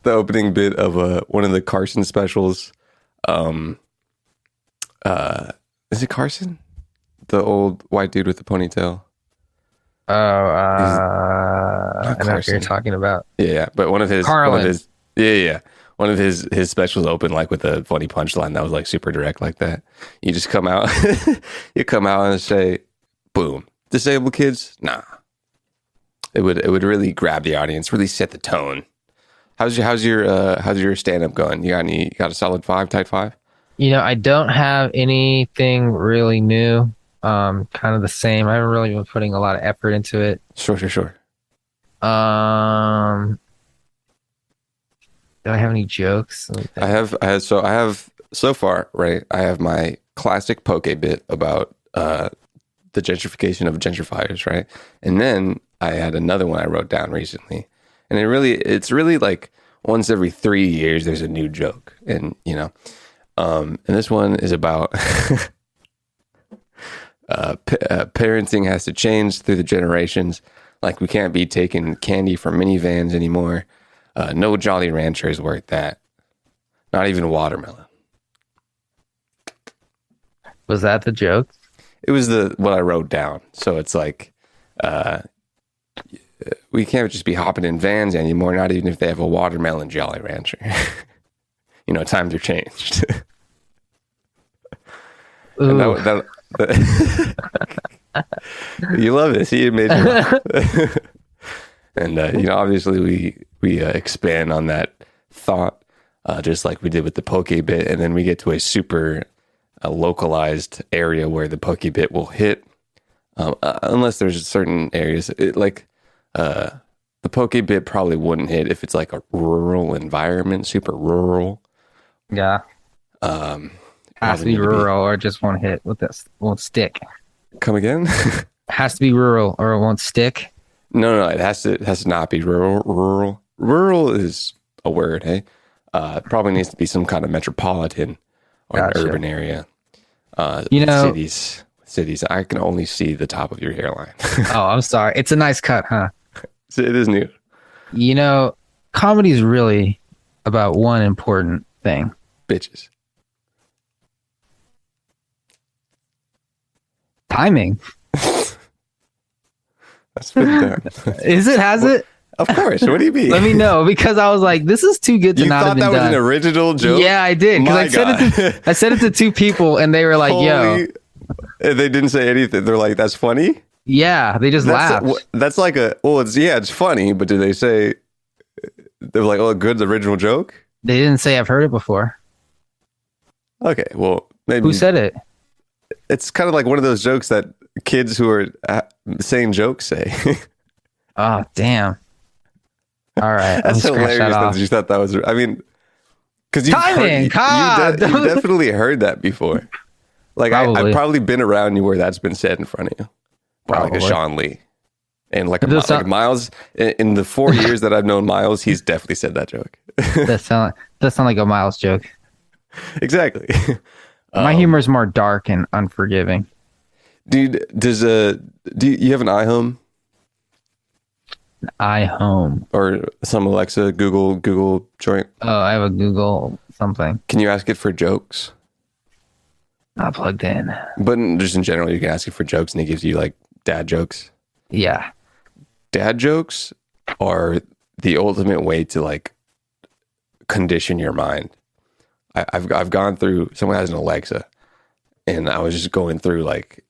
S1: opening bit of one of the Carson specials? Is it Carson? The old white dude with the ponytail.
S8: Oh, I know what
S1: Carson.
S8: you're talking about.
S1: Yeah. But one of his
S8: Carlin.
S1: one of his specials opened like with a funny punchline that was like super direct like that. You just come out, you come out and say, "Boom, disabled kids." Nah, it would really grab the audience, really set the tone. How's your stand up going? You got a solid 5, tight 5?
S8: You know, I don't have anything really new. Kind of the same. I haven't really been putting a lot of effort into it.
S1: Sure.
S8: Do I have any jokes?
S1: I have so far, right? I have my classic poke bit about the gentrification of gentrifiers, right? And then I had another one I wrote down recently. And it's really like once every 3 years there's a new joke. And and this one is about parenting has to change through the generations. Like we can't be taking candy from minivans anymore. No Jolly Rancher is worth that. Not even watermelon.
S8: Was that the joke?
S1: It was what I wrote down. So it's like, we can't just be hopping in vans anymore. Not even if they have a watermelon Jolly Rancher. Times are changed. And you love it. See, it made you laugh. And obviously we expand on that thought, just like we did with the poke bit, and then we get to a super localized area where the poke bit will hit, unless there's certain areas the poke bit probably wouldn't hit if it's like a rural environment, super rural.
S8: Yeah. Has to be rural or it just won't hit with this, won't stick.
S1: Come again?
S8: Has to be rural or it won't stick.
S1: No, it has to not be rural. Rural is a word, hey? It probably needs to be some kind of metropolitan or
S8: Gotcha.
S1: an urban area. Cities. I can only see the top of your hairline.
S8: Oh, I'm sorry. It's a nice cut, huh?
S1: It is new.
S8: Comedy is really about one important thing.
S1: Bitches.
S8: Timing.
S1: That's been done.
S8: Is it? Has it?
S1: Of course. What do you mean?
S8: Let me know, because I was like, this is too good to
S1: You
S8: not have
S1: thought
S8: been
S1: that was
S8: done.
S1: an original joke?
S8: Yeah, I did.
S1: My
S8: Because I said it to 2 people and they were like, yo.
S1: And they didn't say anything. They're like, that's funny?
S8: Yeah, they just laughed.
S1: That's like it's funny, but did they say, they were like, oh, good original joke?
S8: They didn't say I've heard it before.
S1: Okay, well, maybe.
S8: Who said it?
S1: It's kind of like one of those jokes that kids who are saying jokes say.
S8: Oh, damn. All right.
S1: That's hilarious that you thought that was. I mean, because you definitely heard that before. Like I've probably been around you where that's been said in front of you, by like a Sean Lee, and like Miles. In the 4 years that I've known Miles, he's definitely said that joke.
S8: That sound like a Miles joke.
S1: Exactly.
S8: My humor is more dark and unforgiving.
S1: Dude, do you have an iHome
S8: iHome.
S1: or some Alexa, Google joint?
S8: Oh, I have a Google something.
S1: Can you ask it for jokes?
S8: Not plugged in.
S1: But just in general, you can ask it for jokes and it gives you like dad jokes.
S8: Yeah.
S1: Dad jokes are the ultimate way to like condition your mind. I've gone through, someone has an Alexa, and I was just going through like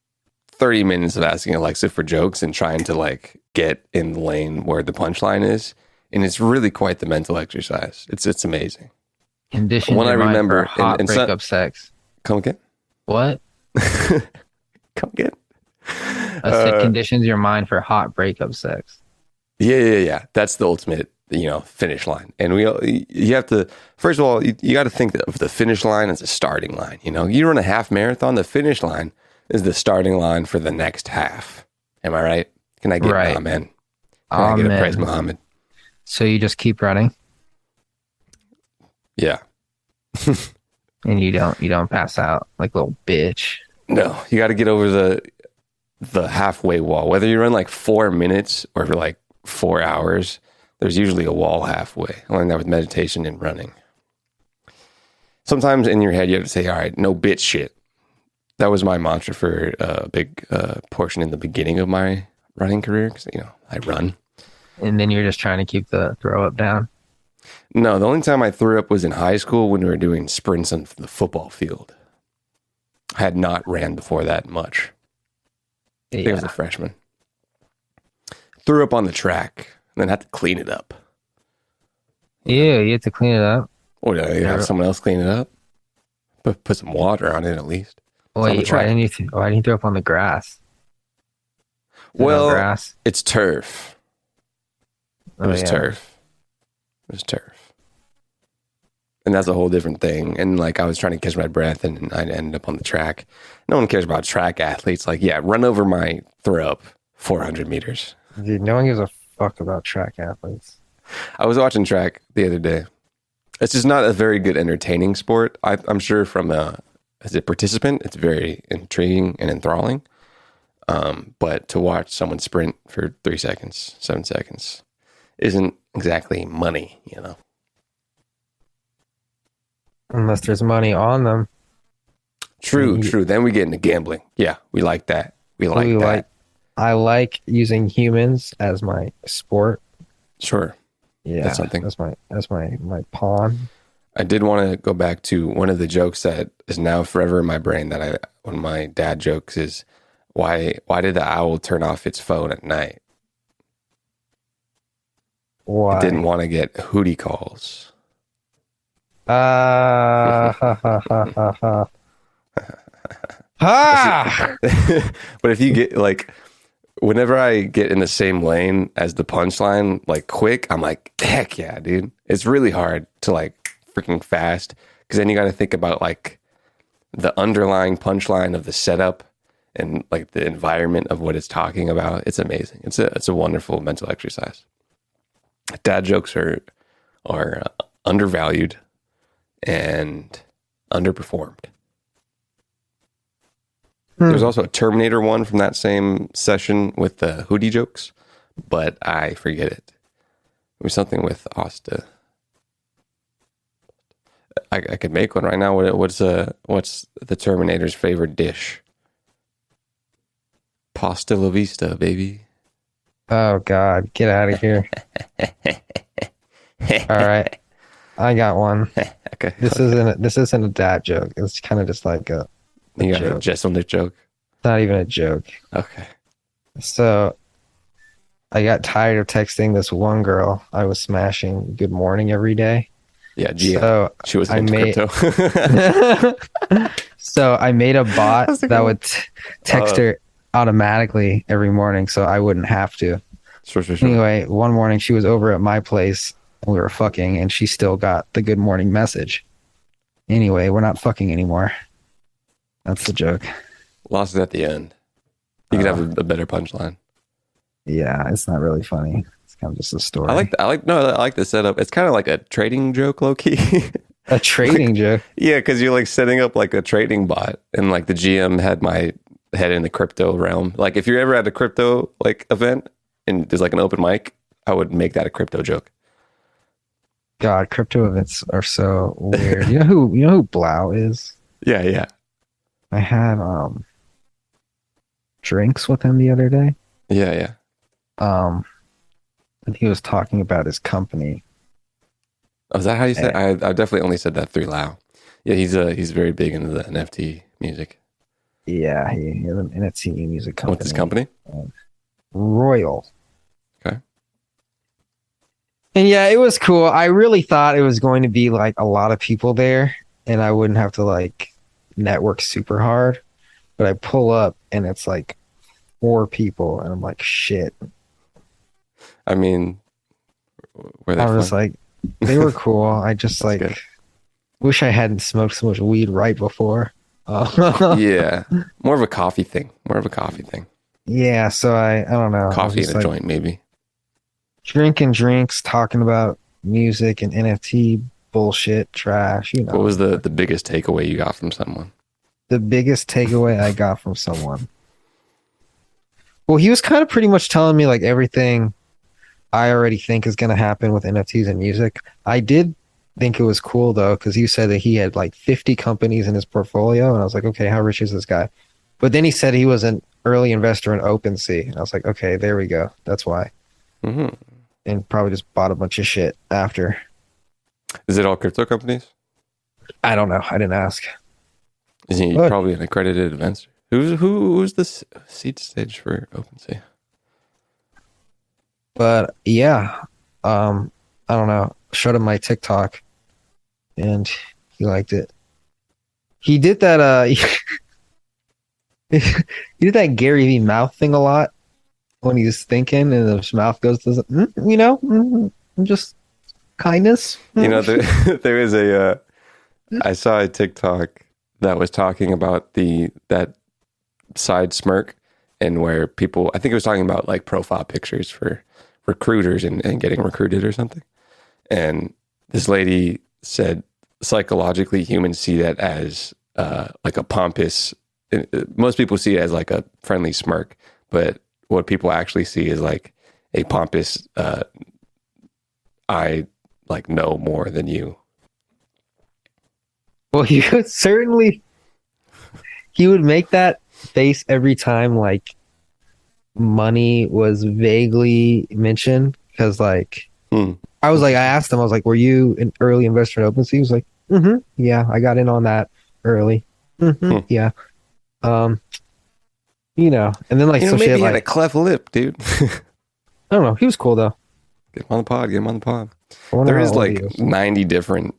S1: 30 minutes of asking Alexa for jokes and trying to like get in the lane where the punchline is. And it's really quite the mental exercise. It's amazing.
S8: Condition
S1: When
S8: your
S1: I
S8: mind
S1: remember,
S8: for hot
S1: and
S8: breakup sex.
S1: Come again?
S8: What?
S1: Come again?
S8: I said conditions your mind for hot breakup sex.
S1: Yeah. That's the ultimate, finish line. And you have to, first of all, you got to think of the finish line as a starting line. You run a half marathon, the finish line is the starting line for the next half. Am I right? Can I get amen? Can I get a praise Muhammad?
S8: So you just keep running
S1: Yeah.
S8: and you don't pass out like a little bitch.
S1: No, you got to get over the halfway wall. Whether you run like 4 minutes or like 4 hours, there's usually a wall halfway. I learned that with meditation and running. Sometimes in your head, you have to say, all right, no bitch shit. That was my mantra for a big portion in the beginning of my running career because, I run.
S8: And then you're just trying to keep the throw up down.
S1: No, the only time I threw up was in high school when we were doing sprints on the football field. I had not ran before that much. I think I was a freshman. Threw up on the track and then had to clean it up.
S8: Yeah, you have to clean it up.
S1: Or did I have someone else clean it up? Put some water on it at least.
S8: Wait, why didn't you throw up on the grass?
S1: Well,
S8: grass?
S1: It's turf. It was turf. It was turf. And that's a whole different thing. And like I was trying to catch my breath and I ended up on the track. No one cares about track athletes. Like, yeah, run over my throw up 400 meters.
S8: Dude, no one gives a fuck about track athletes.
S1: I was watching track the other day. It's just not a very good entertaining sport. I'm sure from as a participant, it's very intriguing and enthralling. But to watch someone sprint for 3 seconds, 7 seconds isn't exactly money,
S8: Unless there's money on them.
S1: True. Then we get into gambling. Yeah, we like that. We like that.
S8: I like using humans as my sport.
S1: Sure.
S8: Yeah,
S1: that's something.
S8: That's my pawn.
S1: I did want to go back to one of the jokes that is now forever in my brain one of my dad jokes is, why did the owl turn off its phone at night?
S8: Why?
S1: It didn't want to get hootie calls.
S8: Ha ha ha ha ha.
S1: But if you get like, whenever I get in the same lane as the punchline, like quick, I'm like, heck yeah, dude. It's really hard to like freaking fast because then you got to think about like the underlying punchline of the setup and like the environment of what it's talking about. It's amazing. It's a wonderful mental exercise. Dad jokes are undervalued and underperformed. There's also a Terminator one from that same session with the hoodie jokes, but I forget it. It was something with Asta. I could make one right now. What's the Terminator's favorite dish? Pasta la vista, baby.
S8: Oh God, get out of here! All right, I got one.
S1: Okay,
S8: this isn't a dad joke. It's kind of just like a joke.
S1: Just on the joke.
S8: Not even a joke.
S1: Okay. So
S8: I got tired of texting this one girl I was smashing good morning every day.
S1: Yeah, Gia.
S8: So
S1: she was into crypto.
S8: So I made a bot that would text her automatically every morning so I wouldn't have to.
S1: Sure.
S8: Anyway, one morning she was over at my place and we were fucking and she still got the good morning message. Anyway, we're not fucking anymore. That's the joke.
S1: Lost it at the end. You could have a better punchline.
S8: Yeah, it's not really funny. It's kind of just a story.
S1: I like the setup. It's kind of like a trading joke, low key.
S8: A trading joke.
S1: Yeah, because you're like setting up like a trading bot, and like the GM had my head in the crypto realm. Like if you're ever at a crypto like event and there's like an open mic, I would make that a crypto joke.
S8: God, crypto events are so weird. You know who Blau is?
S1: Yeah, yeah.
S8: I had drinks with him the other day.
S1: Yeah, yeah.
S8: And he was talking about his company.
S1: Oh, is that how you said? I definitely only said that through Lao. Yeah, he's very big into the NFT music.
S8: Yeah, he has an NFT music company.
S1: What's his company?
S8: Royal.
S1: Okay.
S8: And yeah, it was cool. I really thought it was going to be like a lot of people there and I wouldn't have to like network super hard. But I pull up and it's like 4 people and I'm like, shit.
S1: I mean, where they
S8: I was
S1: from?
S8: like, they were cool. I just like
S1: good.
S8: wish I hadn't smoked so much weed right before.
S1: Yeah, more of a coffee thing.
S8: Yeah, so I don't know. I was
S1: Coffee
S8: just,
S1: and a
S8: like,
S1: joint, maybe.
S8: drinking drinks, talking about music and NFT bullshit, trash. You know,
S1: What was the biggest takeaway you got from someone?
S8: the biggest takeaway I got from someone? Well, he was kind of pretty much telling me like everything I already think is going to happen with NFTs and music. I did think it was cool though, because he said that he had like 50 companies in his portfolio, and I was like, okay, how rich is this guy? But then he said he was an early investor in OpenSea, and I was like, okay, there we go. That's why.
S1: Mm-hmm.
S8: And probably just bought a bunch of shit after.
S1: Is it all crypto companies?
S8: I don't know. I didn't ask.
S1: Is he
S8: What?
S1: probably an accredited investor? Who's the seed stage for OpenSea?
S8: But yeah, I don't know. Showed him my TikTok, and he liked it. He did that. He did that Gary Vee mouth thing a lot when he's thinking, and his mouth goes to just kindness.
S1: You know, there is a. I saw a TikTok that was talking about that side smirk, and where people, I think it was talking about like profile pictures for recruiters and getting recruited or something. And this lady said psychologically humans see that as like a pompous, most people see it as like a friendly smirk, but what people actually see is like a pompous I like know more than you.
S8: Well, he would certainly. He would make that face every time like money was vaguely mentioned, because like I was like, I asked him, I was like, were you an early investor in OpenSea? He was like, yeah, I got in on that early. Yeah. You know, and then like some
S1: maybe
S8: shit
S1: he had
S8: like
S1: a cleft lip, dude.
S8: I don't know. He was cool though.
S1: Get him on the pod.
S8: I wonder
S1: There
S8: how
S1: is
S8: old he
S1: like
S8: is.
S1: 90 different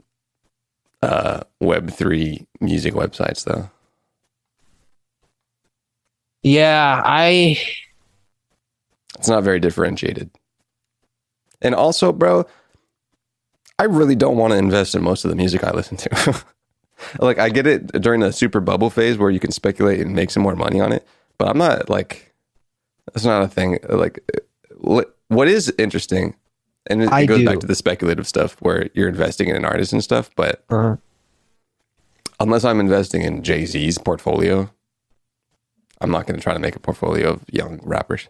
S1: Web3 music websites though.
S8: Yeah,
S1: It's not very differentiated. And also, bro, I really don't want to invest in most of the music I listen to. Like, I get it during the super bubble phase where you can speculate and make some more money on it, but I'm not like, that's not a thing. Like, what is interesting, and it goes back to the speculative stuff where you're investing in an artist and stuff, but unless I'm investing in Jay-Z's portfolio, I'm not going to try to make a portfolio of young rappers.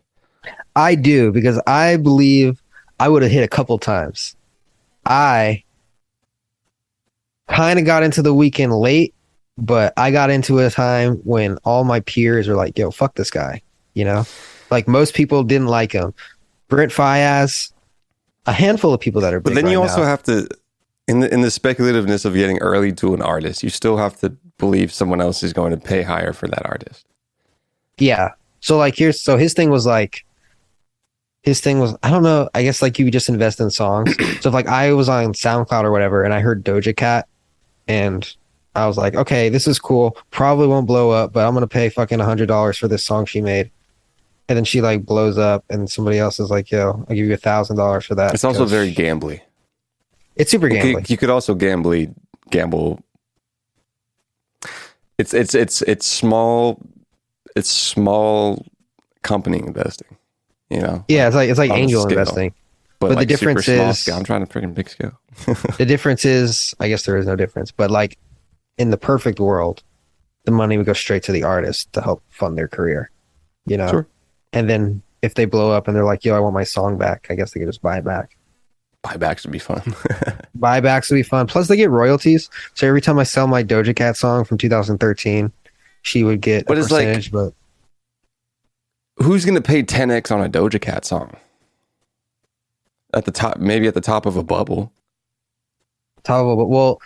S8: I do, because I believe I would have hit a couple times. I kind of got into the weekend late, but I got into a time when all my peers were like, yo, fuck this guy. You know, like most people didn't like him. Brent Fayez, a handful of people that are big.
S1: But then you
S8: right
S1: also
S8: now.
S1: have to, in the speculativeness of getting early to an artist, you still have to believe someone else is going to pay higher for that artist.
S8: Yeah. So like his thing was, I don't know, I guess like you just invest in songs. So if like I was on SoundCloud or whatever and I heard Doja Cat and I was like, okay, this is cool. Probably won't blow up, but I'm going to pay fucking $100 for this song she made. And then she like blows up and somebody else is like, yo, I'll give you $1,000 for that.
S1: It's also very gambly.
S8: It's super gambly.
S1: You could also gamble. It's small company investing, you know?
S8: Yeah, it's like
S1: on a
S8: angel
S1: scale.
S8: investing. But the
S1: like
S8: difference
S1: super small
S8: is-
S1: scale. I'm trying to freaking big scale.
S8: The difference is, I guess there is no difference, but like in the perfect world, the money would go straight to the artist to help fund their career, you know?
S1: Sure.
S8: And then if they blow up and they're like, yo, I want my song back, I guess they could just buy it back.
S1: Buybacks would be fun.
S8: Buybacks would be fun. Plus, they get royalties. So every time I sell my Doja Cat song from 2013, she would get
S1: But
S8: a
S1: it's like-
S8: percentage. But
S1: Who's gonna pay 10x on a Doja Cat song? At the top, maybe at the top of a bubble.
S8: well,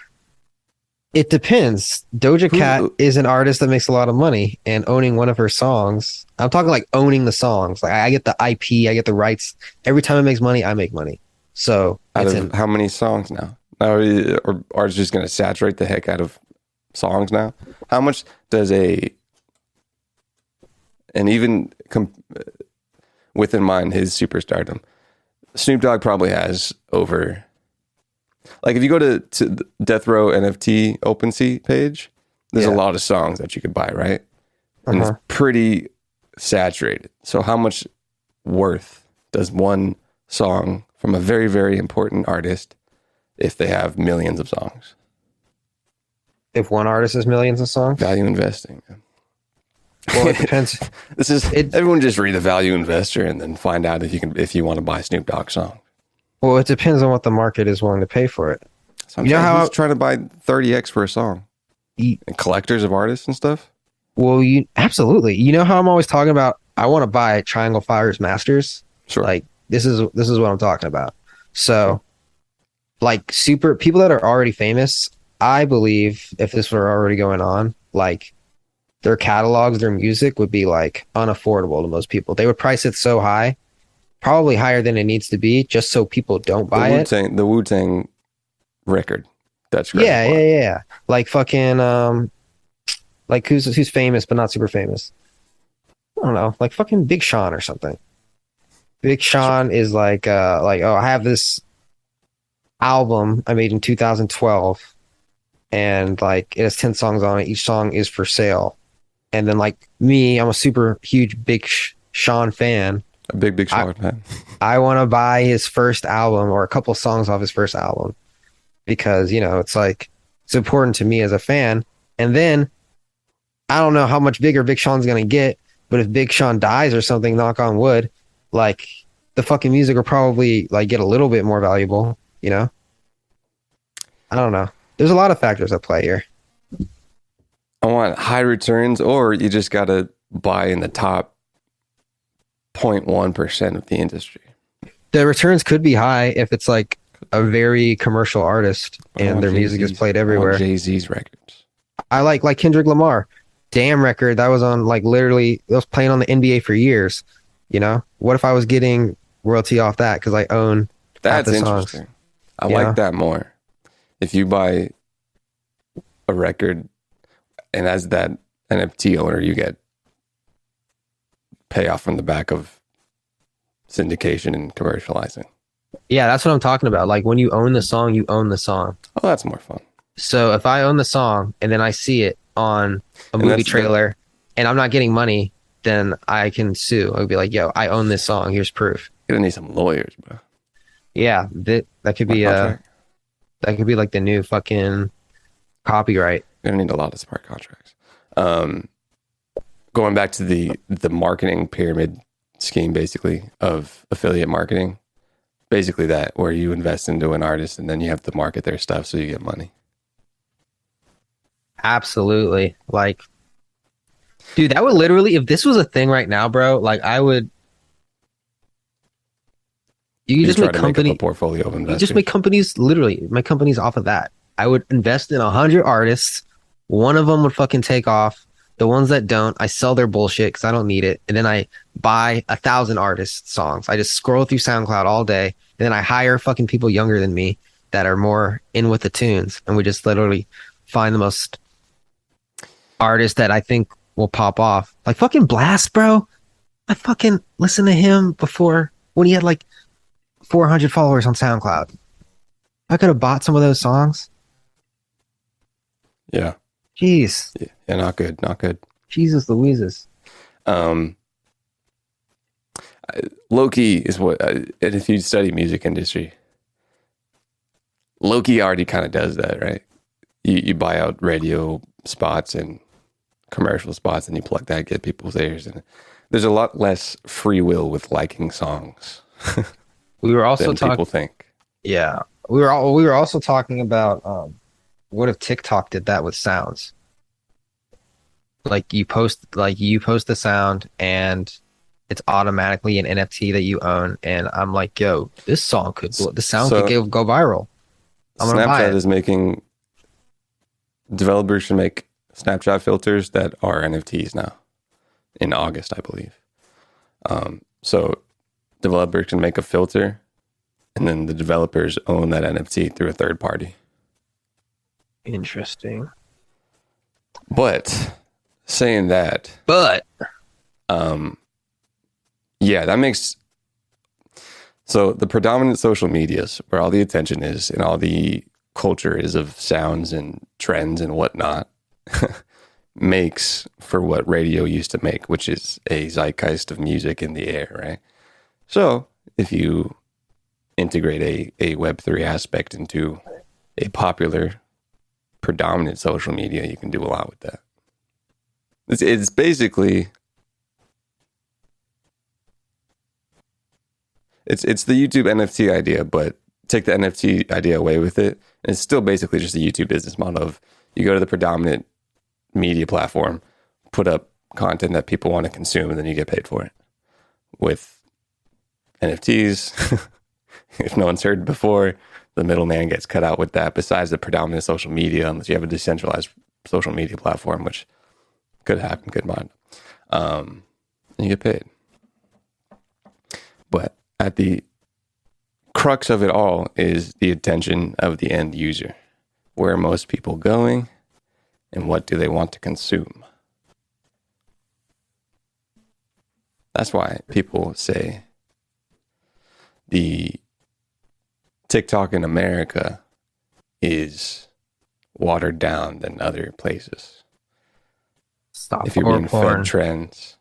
S8: it depends. Doja Cat is an artist that makes a lot of money, and owning one of her songs, I'm talking like owning the songs. Like I get the IP, I get the rights. Every time it makes money, I make money. So
S1: Out
S8: it's
S1: of how many songs now? Now, or artists just gonna saturate the heck out of songs now? How much does and even with in mind his superstardom, Snoop Dogg probably has over, like if you go to the Death Row NFT OpenSea page, there's a lot of songs that you could buy, right? And it's pretty saturated. So how much worth does one song from a very, very important artist if they have millions of songs?
S8: if one artist has millions of songs.
S1: Value investing.
S8: Well, it depends.
S1: Everyone just read the Value Investor and then find out if you want to buy Snoop Dogg song.
S8: Well, it depends on what the market is willing to pay for it.
S1: So I'm who's trying to buy 30x for a song? And collectors of artists and stuff?
S8: Well, absolutely. You know how I'm always talking about, I want to buy Triangle Fire's Masters?
S1: Sure.
S8: Like this is what I'm talking about. So like people that are already famous, I believe if this were already going on, like their catalogs, their music would be like unaffordable to most people. They would price it so high, probably higher than it needs to be, just so people don't buy it.
S1: The Wu-Tang record. That's
S8: great. Yeah. Like fucking like who's famous but not super famous? I don't know, like fucking Big Sean or something. Big Sean is like I have this album I made in 2012 and like it has 10 songs on it. Each song is for sale. And then like me, I'm a super huge Big Sean fan.
S1: A big Sean fan.
S8: I want to buy his first album or a couple songs off his first album because, you know, it's like, it's important to me as a fan. And then I don't know how much bigger Big Sean's going to get, but if Big Sean dies or something, knock on wood, like the fucking music will probably like get a little bit more valuable, you know? I don't know. There's a lot of factors at play here.
S1: I want high returns, or you just got to buy in the top 0.1% of the industry.
S8: The returns could be high if it's like a very commercial artist and their music is played everywhere.
S1: Jay-Z's records.
S8: I like Kendrick Lamar. Damn record that was on like literally, it was playing on the NBA for years. You know, what if I was getting royalty off that because I own
S1: that's
S8: the
S1: interesting.
S8: songs.
S1: I like that more. If you buy a record and as that NFT owner, you get payoff from the back of syndication and commercializing.
S8: Yeah, that's what I'm talking about. Like when you own the song, you own the song.
S1: Oh, that's more fun.
S8: So if I own the song and then I see it on a movie trailer and I'm not getting money, then I can sue. I'd be like, yo, I own this song. Here's proof.
S1: You're gonna need some lawyers, bro.
S8: Yeah, that could be that could be like the new fucking copyright.
S1: You're gonna need a lot of smart contracts. Going back to the marketing pyramid scheme, basically, of affiliate marketing. Basically that, where you invest into an artist and then you have to market their stuff so you get money.
S8: Absolutely. Like, dude, that would literally, if this was a thing right now, bro, like I would. You just make
S1: a portfolio of investors.
S8: You just make companies, literally, make companies off of that. I would invest in 100 artists. One of them would fucking take off. The ones that don't, I sell their bullshit because I don't need it. And then I buy 1,000 artists' songs. I just scroll through SoundCloud all day. And then I hire fucking people younger than me that are more in with the tunes. And we just literally find the most artists that I think will pop off. Like fucking Blast, bro. I fucking listened to him before when he had like 400 followers on SoundCloud. I could have bought some of those songs.
S1: Yeah.
S8: Jeez.
S1: Yeah, not good. Not good.
S8: Jesus Louises.
S1: Low-key is what, and if you study music industry, low-key already kind of does that, right? You buy out radio spots and commercial spots and you plug that, get people's ears. And there's a lot less free will with liking songs
S8: We were also
S1: than people
S8: talking.
S1: think.
S8: Yeah, we were also talking about what if TikTok did that with sounds? Like you post the sound and it's automatically an NFT that you own, and I'm like, yo, this sound could the sound
S1: So-
S8: could go viral. I'm gonna buy
S1: Snapchat
S8: it.
S1: is making, developers should make Snapchat filters that are NFTs now in August, I believe. So developers can make a filter and then the developers own that NFT through a third party.
S8: Interesting.
S1: But saying that,
S8: But
S1: yeah, that makes, so the predominant social medias where all the attention is and all the culture is of sounds and trends and whatnot makes for what radio used to make, which is a zeitgeist of music in the air, right? So if you integrate a Web3 aspect into a popular predominant social media, you can do a lot with that. It's basically, it's the YouTube NFT idea, but take the NFT idea away with it. And it's still basically just a YouTube business model of you go to the predominant media platform, put up content that people want to consume, and then you get paid for it. With NFTs, if no one's heard before, the middleman gets cut out with that, besides the predominant social media, unless you have a decentralized social media platform, which could happen, could not. And you get paid. But at the crux of it all is the attention of the end user. Where are most people going and what do they want to consume? That's why people say the TikTok in America is watered down than other places.
S8: stop
S1: If you're
S8: or
S1: being
S8: porn.
S1: fed trends.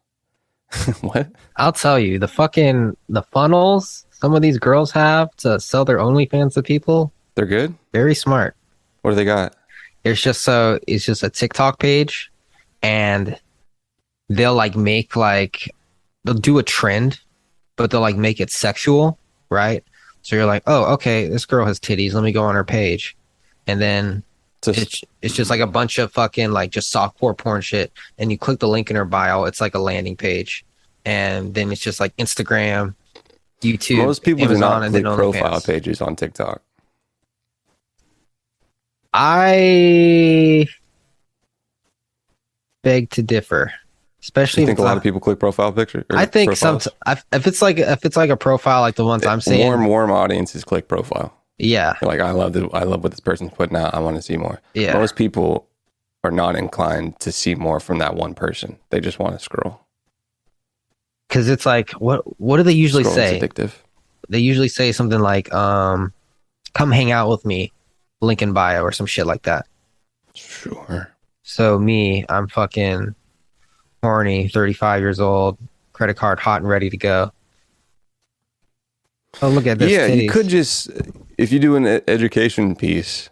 S1: What?
S8: I'll tell you, the funnels some of these girls have to sell their OnlyFans to people,
S1: They're good?
S8: very smart.
S1: What do they got?
S8: It's just a TikTok page, and they'll they'll do a trend, but they'll like make it sexual, right? So you're like, oh, okay, this girl has titties. Let me go on her page, and then it's just like a bunch of fucking like just softcore porn shit. And you click the link in her bio, it's like a landing page, and then it's just like Instagram, YouTube,
S1: Most people
S8: Amazon,
S1: do not
S8: and
S1: click
S8: then
S1: profile
S8: OnlyFans.
S1: pages on TikTok.
S8: I beg to differ, especially
S1: You
S8: if
S1: think
S8: it's
S1: a lot
S8: not-
S1: of people click profile pictures?
S8: I think
S1: profiles?
S8: if it's like a profile like the ones I'm seeing,
S1: warm audiences click profile.
S8: yeah,
S1: They're like, I love what this person's putting out. I want to see more.
S8: yeah.
S1: Most people are not inclined to see more from that one person. They just want to scroll.
S8: Because it's like, what do they usually
S1: Scrolling's
S8: say?
S1: addictive.
S8: They usually say something like, "Come hang out with me, link in bio," or some shit like that.
S1: Sure.
S8: So me, I'm fucking horny, 35 years old, credit card hot and ready to go. Oh, look at this.
S1: Yeah, you
S8: titties.
S1: could just, if you do an education piece,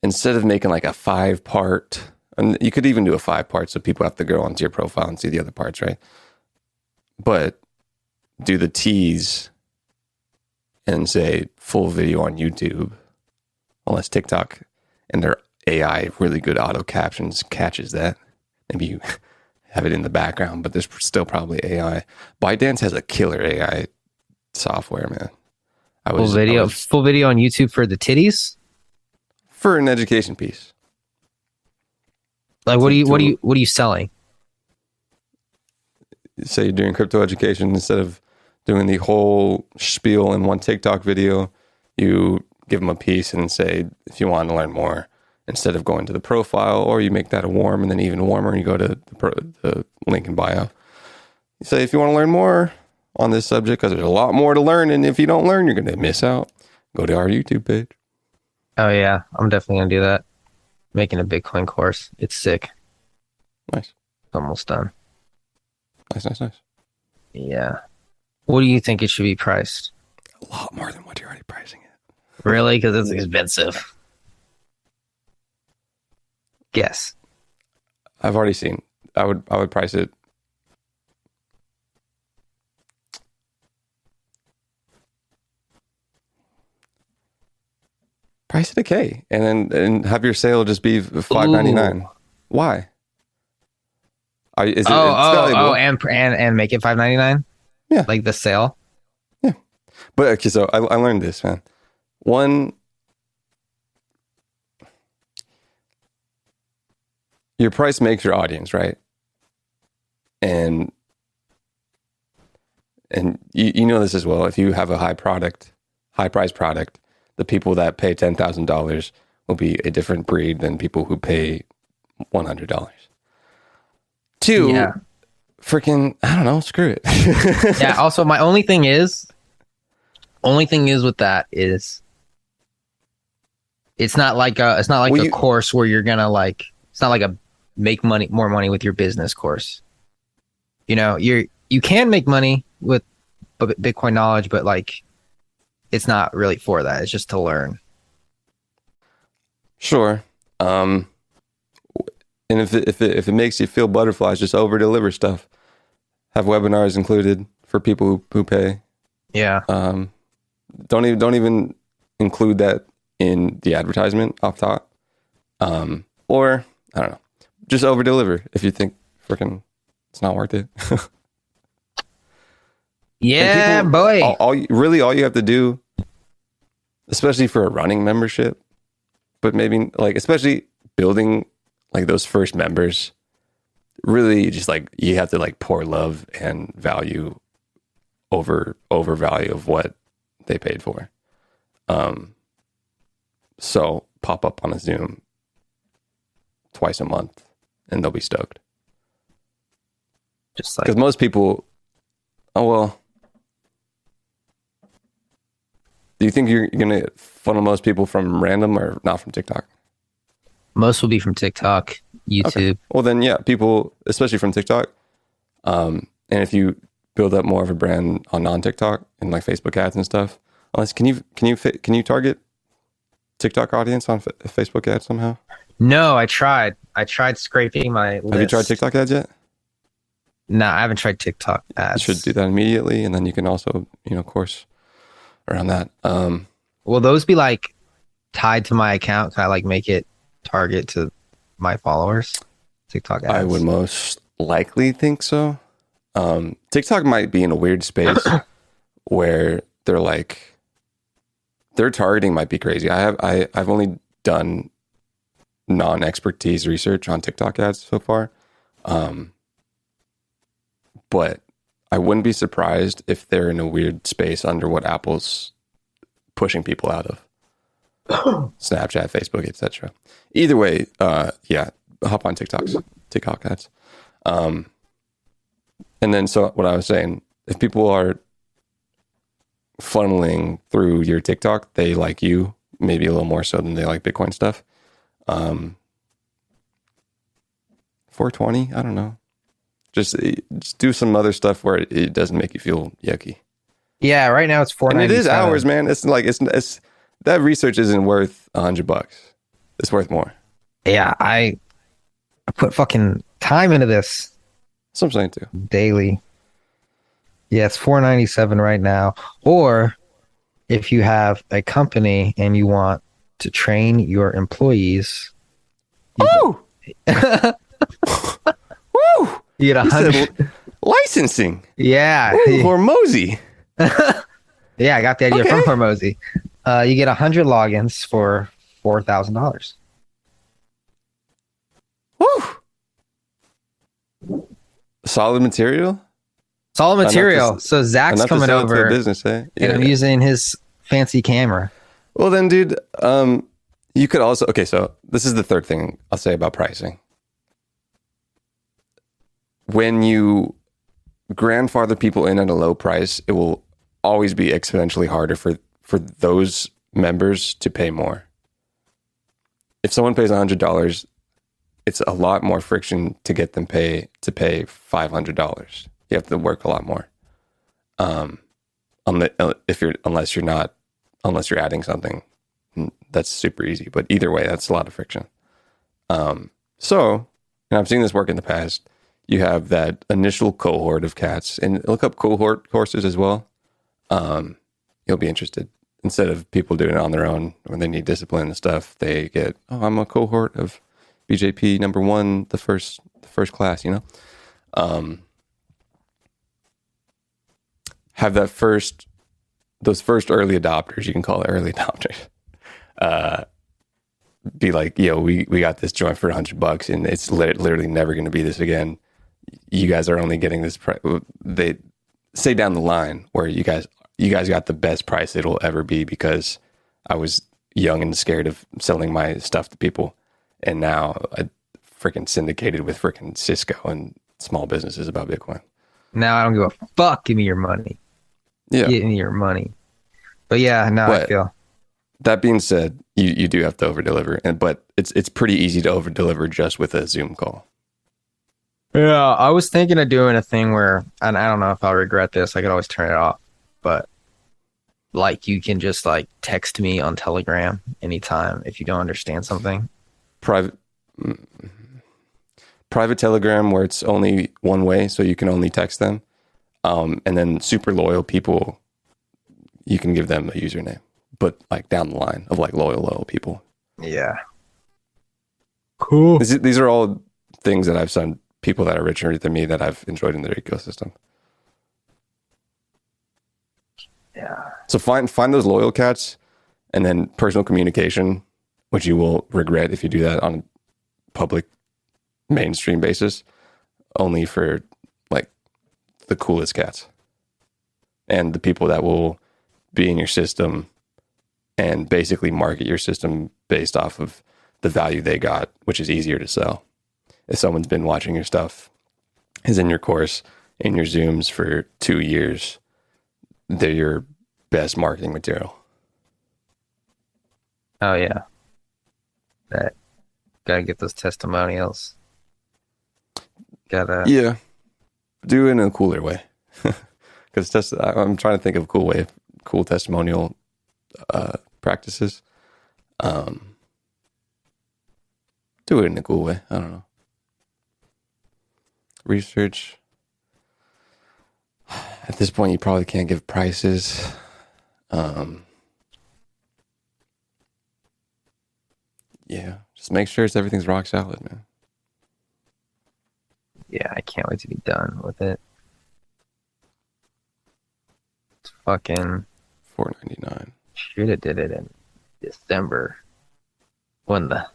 S1: instead of making like a 5-part, and you could even do a 5-part so people have to go onto your profile and see the other parts, right? But do the tease and say full video on YouTube, unless TikTok and their AI really good auto captions catches that. Maybe you have it in the background, but there's still probably AI. ByteDance has a killer AI software, man.
S8: full video on YouTube for the titties.
S1: For an education piece.
S8: Like, what are you selling?
S1: Say you're doing crypto education, instead of doing the whole spiel in one TikTok video, you give them a piece and say, if you want to learn more, instead of going to the profile, or you make that a warm and then even warmer, and you go to the link in bio. You say, if you want to learn more on this subject, because there's a lot more to learn, and if you don't learn, you're going to miss out, go to our YouTube page.
S8: Oh yeah, I'm definitely gonna do that. Making a Bitcoin course. It's sick.
S1: Nice.
S8: Almost done.
S1: Nice.
S2: Yeah. What do you think it should be priced?
S1: A lot more than what you're already pricing it.
S2: Really? Because it's expensive. Guess.
S1: I've already seen. I would price it. Price it a K, and have your sale just be $5.99. Why? Is it? It's valuable.
S2: And make it $5.99.
S1: Yeah,
S2: like the sale.
S1: Yeah, but okay. So I learned this, man. One, your price makes your audience, right? And you know this as well. If you have a high price product, the people that pay $10,000 will be a different breed than people who pay $100. Two,
S2: Yeah.
S1: freaking, I don't know, screw it.
S2: Yeah. Also, my only thing is with that is it's not like a course where you're gonna like. It's not like a make more money with your business course. You know, you can make money with Bitcoin knowledge, but like, it's not really for that. It's just to learn.
S1: Sure. And if it makes you feel butterflies, just over deliver stuff. Have webinars included for people who pay.
S2: Yeah.
S1: Don't even include that in the advertisement off top. Or I don't know. Just over deliver if you think freaking it's not worth it.
S2: Yeah,
S1: people,
S2: boy.
S1: All you have to do, especially for a running membership, but maybe like especially building like those first members, really just like you have to like pour love and value over value of what they paid for. So pop up on a Zoom twice a month and they'll be stoked.
S2: Just like,
S1: because most people, oh well. Do you think you're gonna funnel most people from random or not from TikTok?
S2: most will be from TikTok, YouTube.
S1: Okay. Well, then, yeah, people, especially from TikTok. And if you build up more of a brand on non-TikTok and like Facebook ads and stuff, unless can you target TikTok audience on Facebook ads somehow?
S2: No, I tried. I tried scraping my list.
S1: Have you tried TikTok ads yet?
S2: No, I haven't tried TikTok ads.
S1: You should do that immediately, and then you can also, course around that.
S2: Will those be like tied to my account? Can I like make it target to my followers? TikTok ads.
S1: I would most likely think so. TikTok might be in a weird space where they're like, their targeting might be crazy. I've only done non-expertise research on TikTok ads so far. But I wouldn't be surprised if they're in a weird space under what Apple's pushing people out of. Snapchat, Facebook, etc. Either way, yeah, hop on TikTok ads. And then, so what I was saying, if people are funneling through your TikTok, they like you maybe a little more so than they like Bitcoin stuff. 420, I don't know. Just do some other stuff where it doesn't make you feel yucky.
S2: Yeah, right now it's $4.97.
S1: And it is hours, man. It's like it's that research isn't worth $100. It's worth more.
S2: Yeah, I put fucking time into this.
S1: That's what I'm saying too.
S2: Daily. Yeah, it's $4.97 right now. Or if you have a company and you want to train your employees,
S1: Woo! Woo!
S2: you get 100
S1: licensing.
S2: Yeah.
S1: Ooh, Hormozy.
S2: Yeah, I got the idea
S1: Okay.
S2: from Hormozy. You get 100 logins for $4,000.
S1: Woo! Solid material.
S2: Solid material.
S1: Enough to-
S2: So Zach's
S1: enough to
S2: coming
S1: sell it to a
S2: over,
S1: business, eh?
S2: and I'm using his fancy camera.
S1: Well, then, dude, you could also, okay, so this is the third thing I'll say about pricing. When you grandfather people in at a low price, it will always be exponentially harder for those members to pay more. If someone pays $100, it's a lot more friction to get them to pay $500. You have to work a lot more. Unless you're adding something, that's super easy. But either way, that's a lot of friction. So, and I've seen this work in the past. You have that initial cohort of cats, and look up cohort courses as well. You'll be interested. Instead of people doing it on their own when they need discipline and stuff, they get, oh, I'm a cohort of BJP number 1, the first class, you know? Have those first early adopters, you can call it early adopters, be like, yo, we got this joint for $100 and it's literally never going to be this again. You guys are only getting this price. They say down the line where you guys got the best price it'll ever be because I was young and scared of selling my stuff to people. And now I freaking syndicated with freaking Cisco and small businesses about Bitcoin.
S8: Now I don't give a fuck. Give me your money.
S1: Yeah.
S8: Give me your money. But yeah, now I feel.
S1: That being said, you do have to over deliver, but it's pretty easy to over deliver just with a Zoom call.
S8: Yeah, I was thinking of doing a thing where, and I don't know if I'll regret this. I could always turn it off, but like you can just like text me on Telegram anytime if you don't understand something.
S1: Private Telegram where it's only one way, so you can only text them. And then super loyal people, you can give them a username, but like down the line of like loyal people.
S8: Yeah. Cool.
S1: These are all things that I've seen people that are richer than me that I've enjoyed in their ecosystem.
S8: Yeah.
S1: So find those loyal cats, and then personal communication, which you will regret if you do that on a public mainstream basis, only for like the coolest cats and the people that will be in your system and basically market your system based off of the value they got, which is easier to sell. If someone's been watching your stuff, is in your course, in your Zooms for 2 years, they're your best marketing material.
S8: Oh yeah. That gotta get those testimonials.
S1: Yeah, do it in a cooler way. Because I'm trying to think of cool testimonial practices. Do it in a cool way. I don't know. Research. At this point, you probably can't give prices. Yeah, just make sure everything's rock solid, man.
S8: Yeah, I can't wait to be done with it. It's fucking
S1: $4.99.
S8: should have did it in December when the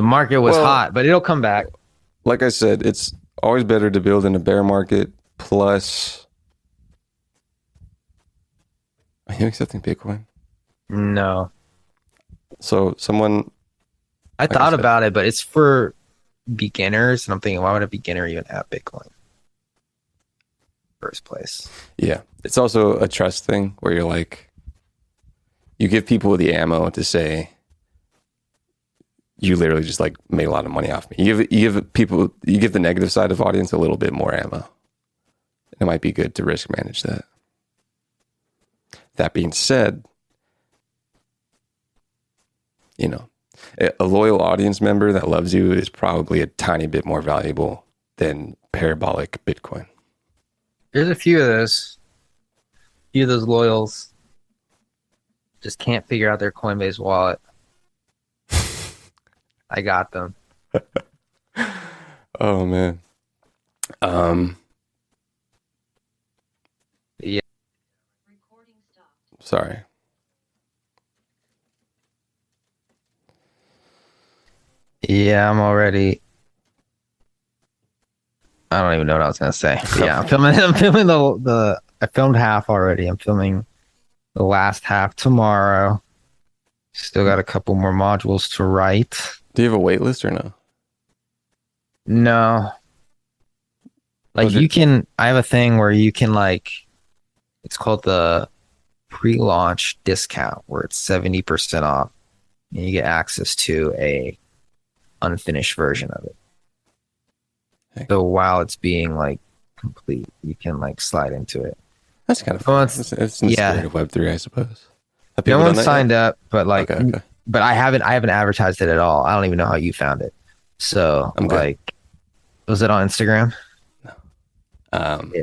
S8: market was hot, but it'll come back.
S1: Like I said, it's always better to build in a bear market. Plus, are you accepting Bitcoin?
S8: No.
S1: So
S8: I thought about it, but it's for beginners, and I'm thinking, why would a beginner even have Bitcoin? First place.
S1: Yeah. It's also a trust thing where you're like, you give people the ammo to say, you literally just like made a lot of money off me. You give the negative side of audience a little bit more ammo. It might be good to risk manage that. That being said, you know, a loyal audience member that loves you is probably a tiny bit more valuable than parabolic Bitcoin.
S8: There's a few of those. Loyals just can't figure out their Coinbase wallet. I got them.
S1: Oh man.
S8: Yeah.
S1: Sorry.
S8: Yeah, I'm already. I don't even know what I was gonna say. Yeah, I'm filming the. I filmed half already. I'm filming the last half tomorrow. Still got a couple more modules to write.
S1: Do you have a wait list or no?
S8: No. Like you can. I have a thing where you can like. It's called the pre-launch discount, where it's 70% off, and you get access to a unfinished version of it. So while it's being like complete, you can like slide into it.
S1: That's kind of
S8: No
S1: fun.
S8: one's-
S1: It's in the
S8: yeah.
S1: spirit of Web3, I suppose. Have
S8: No
S1: people done
S8: one
S1: that
S8: signed
S1: yet?
S8: up, but like,
S1: Okay.
S8: but I haven't advertised it at all. I don't even know how you found it. So
S1: I'm good.
S8: like, was it on Instagram?
S1: Yeah.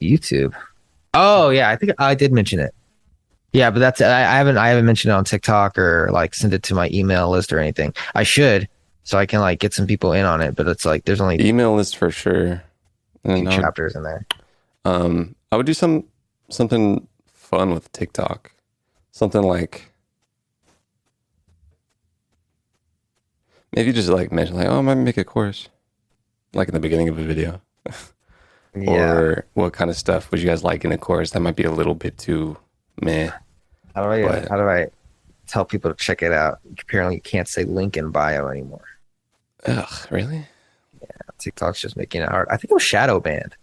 S8: YouTube. Oh yeah, I think I did mention it. Yeah, but that's I haven't mentioned it on TikTok or like send it to my email list or anything. I should, so I can like get some people in on it. But it's like there's only
S1: Email list for sure. And
S8: 2 chapters in there.
S1: I would do something fun with TikTok. Something like maybe just like mention like, oh, I might make a course. Like in the beginning of a video.
S8: Yeah.
S1: Or what kind of stuff would you guys like in a course? That might be a little bit too meh.
S8: How do I
S1: but-
S8: tell people to check it out? Apparently, you can't say link in bio anymore.
S1: Ugh, really?
S8: TikTok's just making it hard. I think it was shadow banned.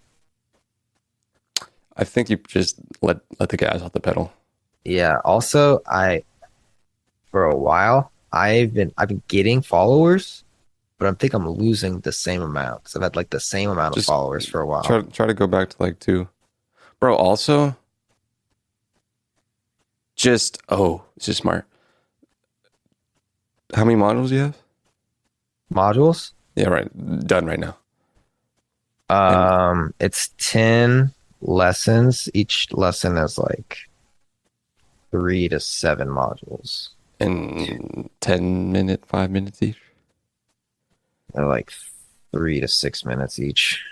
S1: I think you just let the gas off the pedal.
S8: Yeah. Also, for a while I've been getting followers, but I think I'm losing the same amount because I've had like the same amount of
S1: Just
S8: followers for a while.
S1: Try to go back to like 2. Bro, also this is smart. How many modules do you have?
S8: Modules?
S1: Yeah, right. Done right now.
S8: It's 10 lessons. Each lesson is like 3 to 7 modules.
S1: And 5 minutes each.
S8: They're like 3 to 6 minutes each.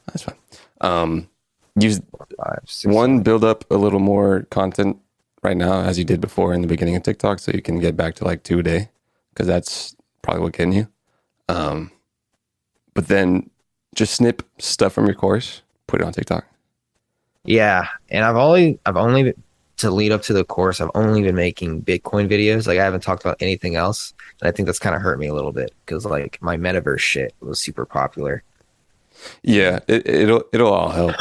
S1: That's fine. Use
S8: 5, 6.
S1: one, build up a little more content right now as you did before in the beginning of TikTok, so you can get back to like 2 a day, because that's probably what getting you. But then just snip stuff from your course, put it on TikTok.
S8: Yeah, and I've only to lead up to the course, I've only been making Bitcoin videos. Like I haven't talked about anything else, and I think that's kind of hurt me a little bit because like my metaverse shit was super popular.
S1: Yeah, it'll all help.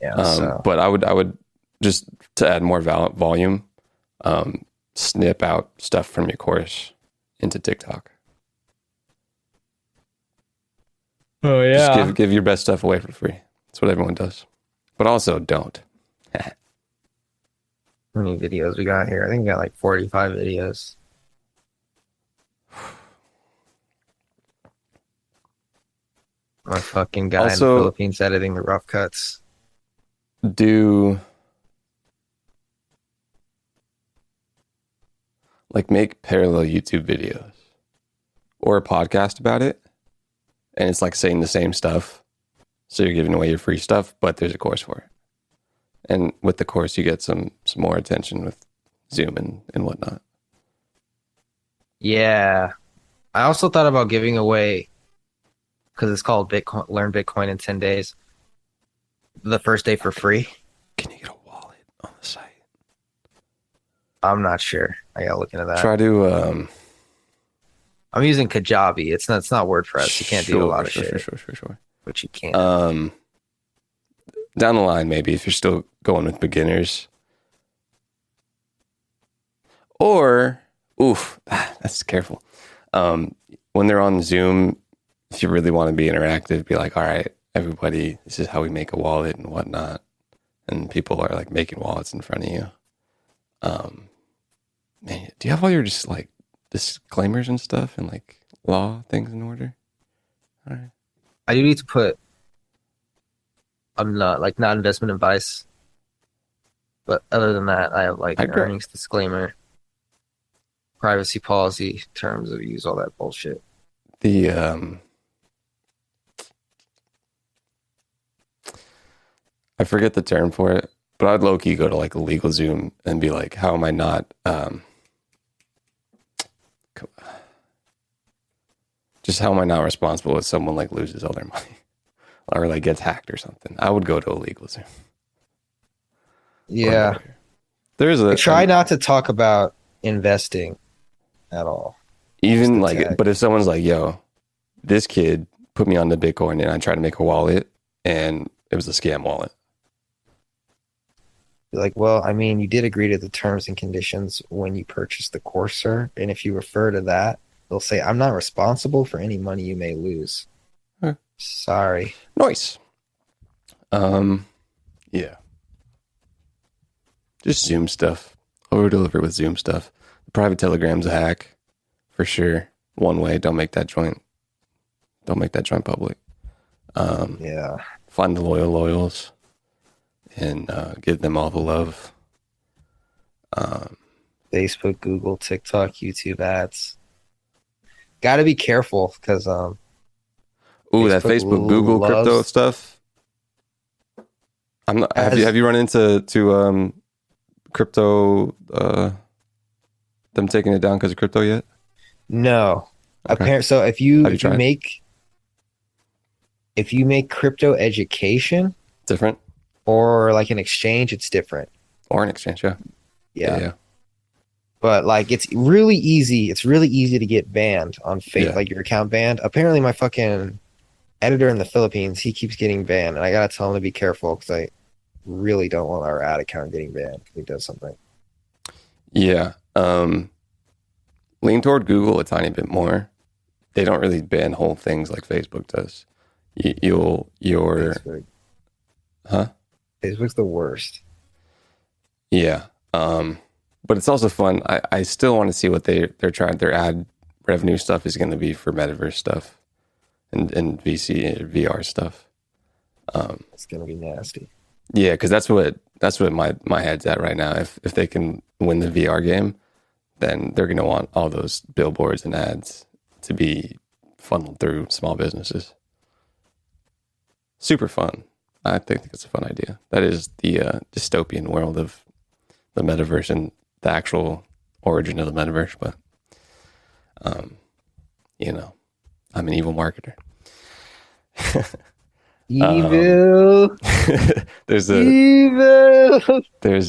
S8: Yeah, so
S1: But I would just to add more volume, snip out stuff from your course into TikTok.
S8: oh
S1: Just give your best stuff away for free. That's what everyone does. But also don't.
S8: How many videos we got here? I think we got like 45 videos. My fucking guy in the
S1: Also-
S8: Philippines editing the rough cuts.
S1: Do like make parallel YouTube videos or a podcast about it, and it's like saying the same stuff, so you're giving away your free stuff, but there's a course for it, and with the course you get some more attention with Zoom and whatnot.
S8: Yeah. I also thought about giving away, because it's called Bitcoin, Learn Bitcoin in 10 days, the first day for free.
S1: Can you get a wallet on the site?
S8: I'm not sure. I gotta look into that.
S1: Try to
S8: I'm using Kajabi. It's not WordPress. You can't do a lot of shit,
S1: Sure.
S8: but you can.
S1: Down the line, maybe if you're still going with beginners, or that's careful. When they're on Zoom, if you really want to be interactive, be like, all right, everybody, this is how we make a wallet and whatnot, and people are like making wallets in front of you. Man, do you have all your just like disclaimers and stuff and like law things in order? All right.
S8: I do need to put, I'm not investment advice, but other than that, I have like
S1: I'd go-
S8: earnings disclaimer, privacy policy, terms of use, all that bullshit.
S1: The I forget the term for it, but I'd low key go to like a legal Zoom and be like, how am I not just how am I not responsible if someone like loses all their money or like gets hacked or something? I would go to a legal Zoom.
S8: Yeah.
S1: There's
S8: I try not to talk about investing at all.
S1: even
S8: the
S1: like,
S8: tag.
S1: but if someone's like, yo, this kid put me on the Bitcoin and I tried to make a wallet and it was a scam wallet.
S8: Be like, well, I mean, you did agree to the terms and conditions when you purchased the course, sir. And if you refer to that, they'll say, I'm not responsible for any money you may lose.
S2: Sorry.
S1: Nice. Yeah. Just Zoom stuff. Over deliver with Zoom stuff. The private Telegram's a hack for sure. One way. Don't make that joint public.
S2: Yeah.
S1: Find the loyals and give them all the love.
S2: Facebook, Google, TikTok, YouTube ads. Got to be careful because
S1: that Facebook, Google crypto stuff. I'm not. Have you run into crypto? Them taking it down because of crypto yet?
S2: No.
S1: Okay.
S2: So if you
S1: tried?
S2: make crypto education
S1: Different
S2: or like an exchange, it's different.
S1: or an exchange, yeah.
S2: Yeah. But like it's really easy. It's really easy to get banned on Facebook,
S1: Yeah.
S2: like your account banned. Apparently my fucking editor in the Philippines, he keeps getting banned, and I gotta tell him to be careful because I really don't want our ad account getting banned if he does something.
S1: Yeah. Lean toward Google a tiny bit more. They don't really ban whole things like Facebook does.
S2: Facebook.
S1: Huh?
S2: Facebook's the worst.
S1: Yeah. But it's also fun. I still want to see what their ad revenue stuff is going to be for metaverse stuff and VC VR stuff.
S2: It's gonna be nasty.
S1: Yeah, because that's what my head's at right now. If they can win the VR game, then they're going to want all those billboards and ads to be funneled through small businesses. Super fun. I think it's a fun idea. That is the dystopian world of the metaverse and the actual origin of the metaverse. But, I'm an evil marketer.
S2: Evil.
S1: Evil.
S2: Do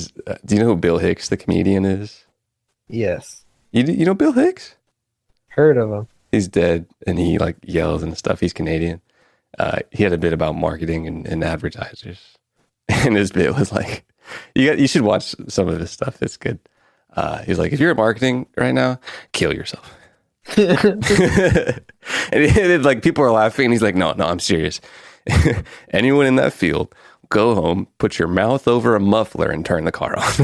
S1: Do you know who Bill Hicks, the comedian, is?
S2: Yes.
S1: You know Bill Hicks?
S2: Heard of him.
S1: He's dead, and he like yells and stuff. He's Canadian. He had a bit about marketing and advertisers, and his bit was like, you should watch some of his stuff. It's good. He's like, if you're in marketing right now, kill yourself. and like people are laughing, and he's like, no, I'm serious. Anyone in that field, go home, put your mouth over a muffler, and turn the car off.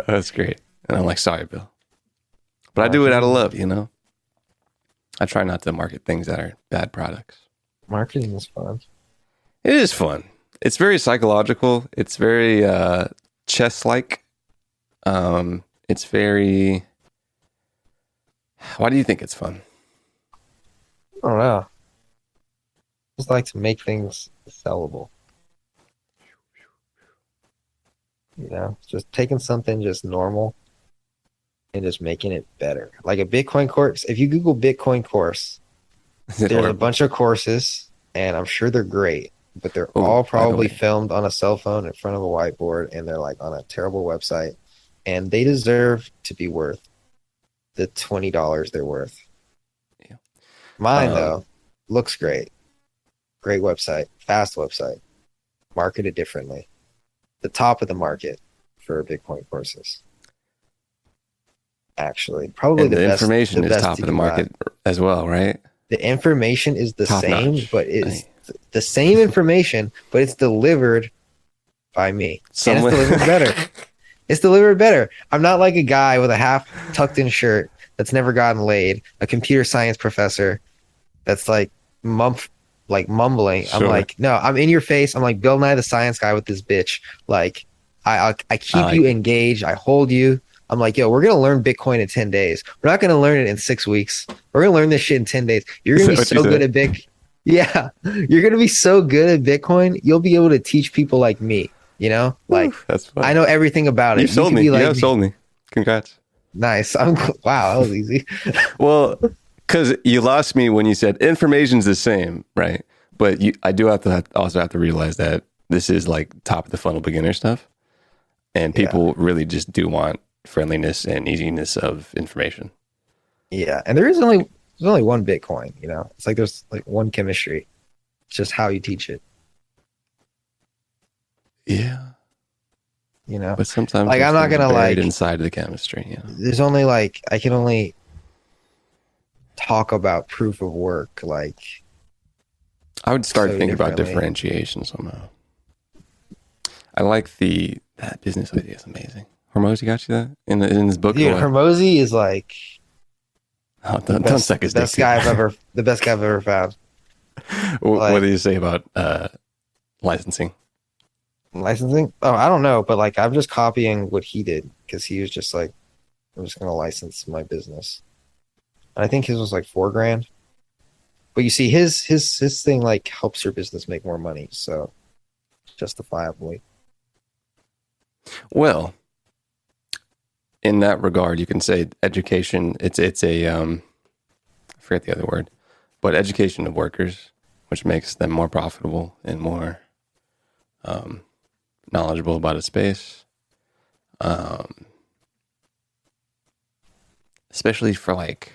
S1: That's great. And I'm like, sorry, Bill. But I do it out of love, I try not to market things that are bad products.
S2: Marketing is fun.
S1: It is fun. It's very psychological. It's very chess-like. It's very... Why do you think it's fun?
S2: I don't know. Just like to make things sellable. Just taking something just normal and just making it better. Like a Bitcoin course. If you Google Bitcoin course, there's a bunch of courses, and I'm sure they're great, but they're all probably filmed on a cell phone in front of a whiteboard, and they're like on a terrible website, and they deserve to be worth the $20 they're worth.
S1: Yeah.
S2: Mine, though, looks great. Great website, fast website, marketed differently. The top of the market for Bitcoin courses. Actually, probably
S1: and
S2: the best.
S1: Information
S2: the
S1: is
S2: best
S1: top of the market as well, right?
S2: The information is the
S1: Top
S2: same,
S1: notch.
S2: but it's the same information, but it's delivered by me. And it's delivered better. It's delivered better. I'm not like a guy with a half tucked in shirt that's never gotten laid, a computer science professor that's like mumbling.
S1: Sure.
S2: I'm like, no, I'm in your face. I'm like Bill Nye the Science Guy with this bitch. Like, I keep you engaged. I hold you. I'm like, yo, we're going to learn Bitcoin in 10 days. We're not going to learn it in 6 weeks. We're going to learn this shit in 10 days. You're going to be so good at Yeah. You're going to be so good at Bitcoin. You'll be able to teach people like me, Like,
S1: that's fun.
S2: I know everything about it.
S1: You sold me.
S2: Like
S1: sold me. Congrats.
S2: Nice. Wow, that was easy.
S1: Well, because you lost me when you said information's the same, right? But I do also have to realize that this is like top of the funnel beginner stuff, and people really just do want friendliness and easiness of information.
S2: Yeah, and there's only one Bitcoin. It's like there's like one chemistry. It's just how you teach it.
S1: Yeah. But sometimes
S2: like I'm not gonna
S1: buried
S2: like
S1: inside of the chemistry.
S2: There's only like I can only
S8: talk about proof of work like
S1: I would start
S8: so
S1: thinking about
S8: differently.
S1: differentiation somehow. I like that business idea is amazing. Hormozy got you that in his book.
S8: Dude,
S1: Or what?
S8: Hermosi is like
S1: Oh,
S8: the
S1: don't
S8: best,
S1: suck
S8: the
S1: his dick.
S8: best guy I've ever, the best guy I've ever found.
S1: What do
S8: like-
S1: you say about licensing?
S8: Licensing? Oh, I don't know, but like I'm just copying what he did because he was just like, I'm just gonna license my business. And I think his was like $4,000. But you see, his thing like helps your business make more money, so justifiably.
S1: Well, in that regard, you can say education. It's a I forget the other word, but education of workers, which makes them more profitable and more knowledgeable about a space. Especially for like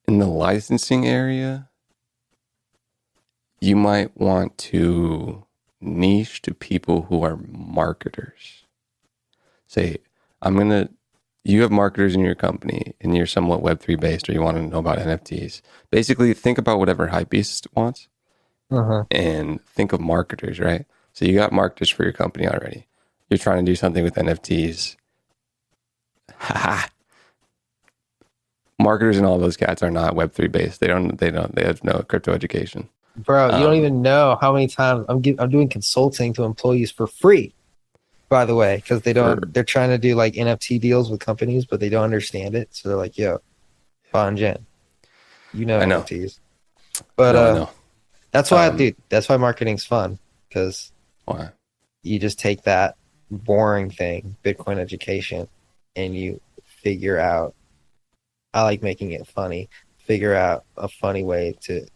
S1: in the licensing area, you might want to niche to people who are marketers. Say, you have marketers in your company and you're somewhat Web3 based or you want to know about NFTs. Basically, think about whatever Hypebeast wants and think of marketers, right? So you got marketers for your company already. You're trying to do something with NFTs. Marketers and all those cats are not Web3 based. They have no crypto education.
S8: Bro, you don't even know how many times I'm doing consulting to employees for free. By the way, because they're trying to do like NFT deals with companies, but they don't understand it. So they're like, "Yo, Bon Jen, you know
S1: I know.
S8: NFTs." But
S1: No.
S8: that's why, dude. That's why marketing's fun because
S1: Why?
S8: you just take that boring thing, Bitcoin education, and you figure out. I like making it funny. Figure out a funny way to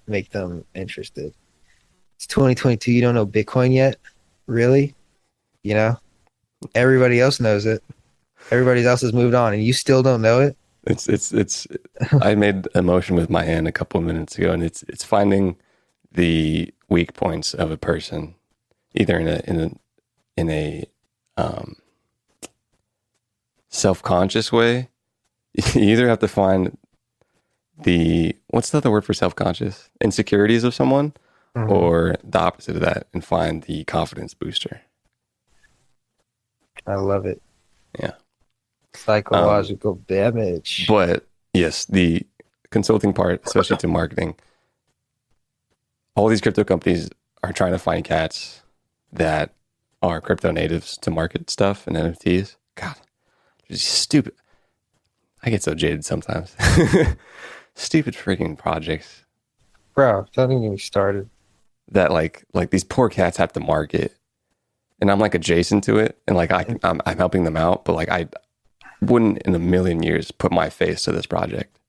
S8: make them interested. It's 2022. You don't know Bitcoin yet? Really? You know? Everybody else knows it. Everybody else has moved on and you still don't know it?
S1: It's I made a motion with my hand a couple of minutes ago, and it's finding the weak points of a person, either in a self-conscious way. You either have to find what's the other word for self-conscious? Insecurities of someone, or the opposite of that, and find the confidence booster.
S8: I love it.
S1: Yeah.
S8: Psychological damage.
S1: But yes, the consulting part, especially to marketing, all these crypto companies are trying to find cats that are crypto natives to market stuff and NFTs. God, just stupid. I get so jaded sometimes. Stupid freaking projects
S8: Bro, don't even get me started.
S1: that like these poor cats have to market, and I'm like adjacent to it, and like I'm helping them out, but like I wouldn't in a million years put my face to this project.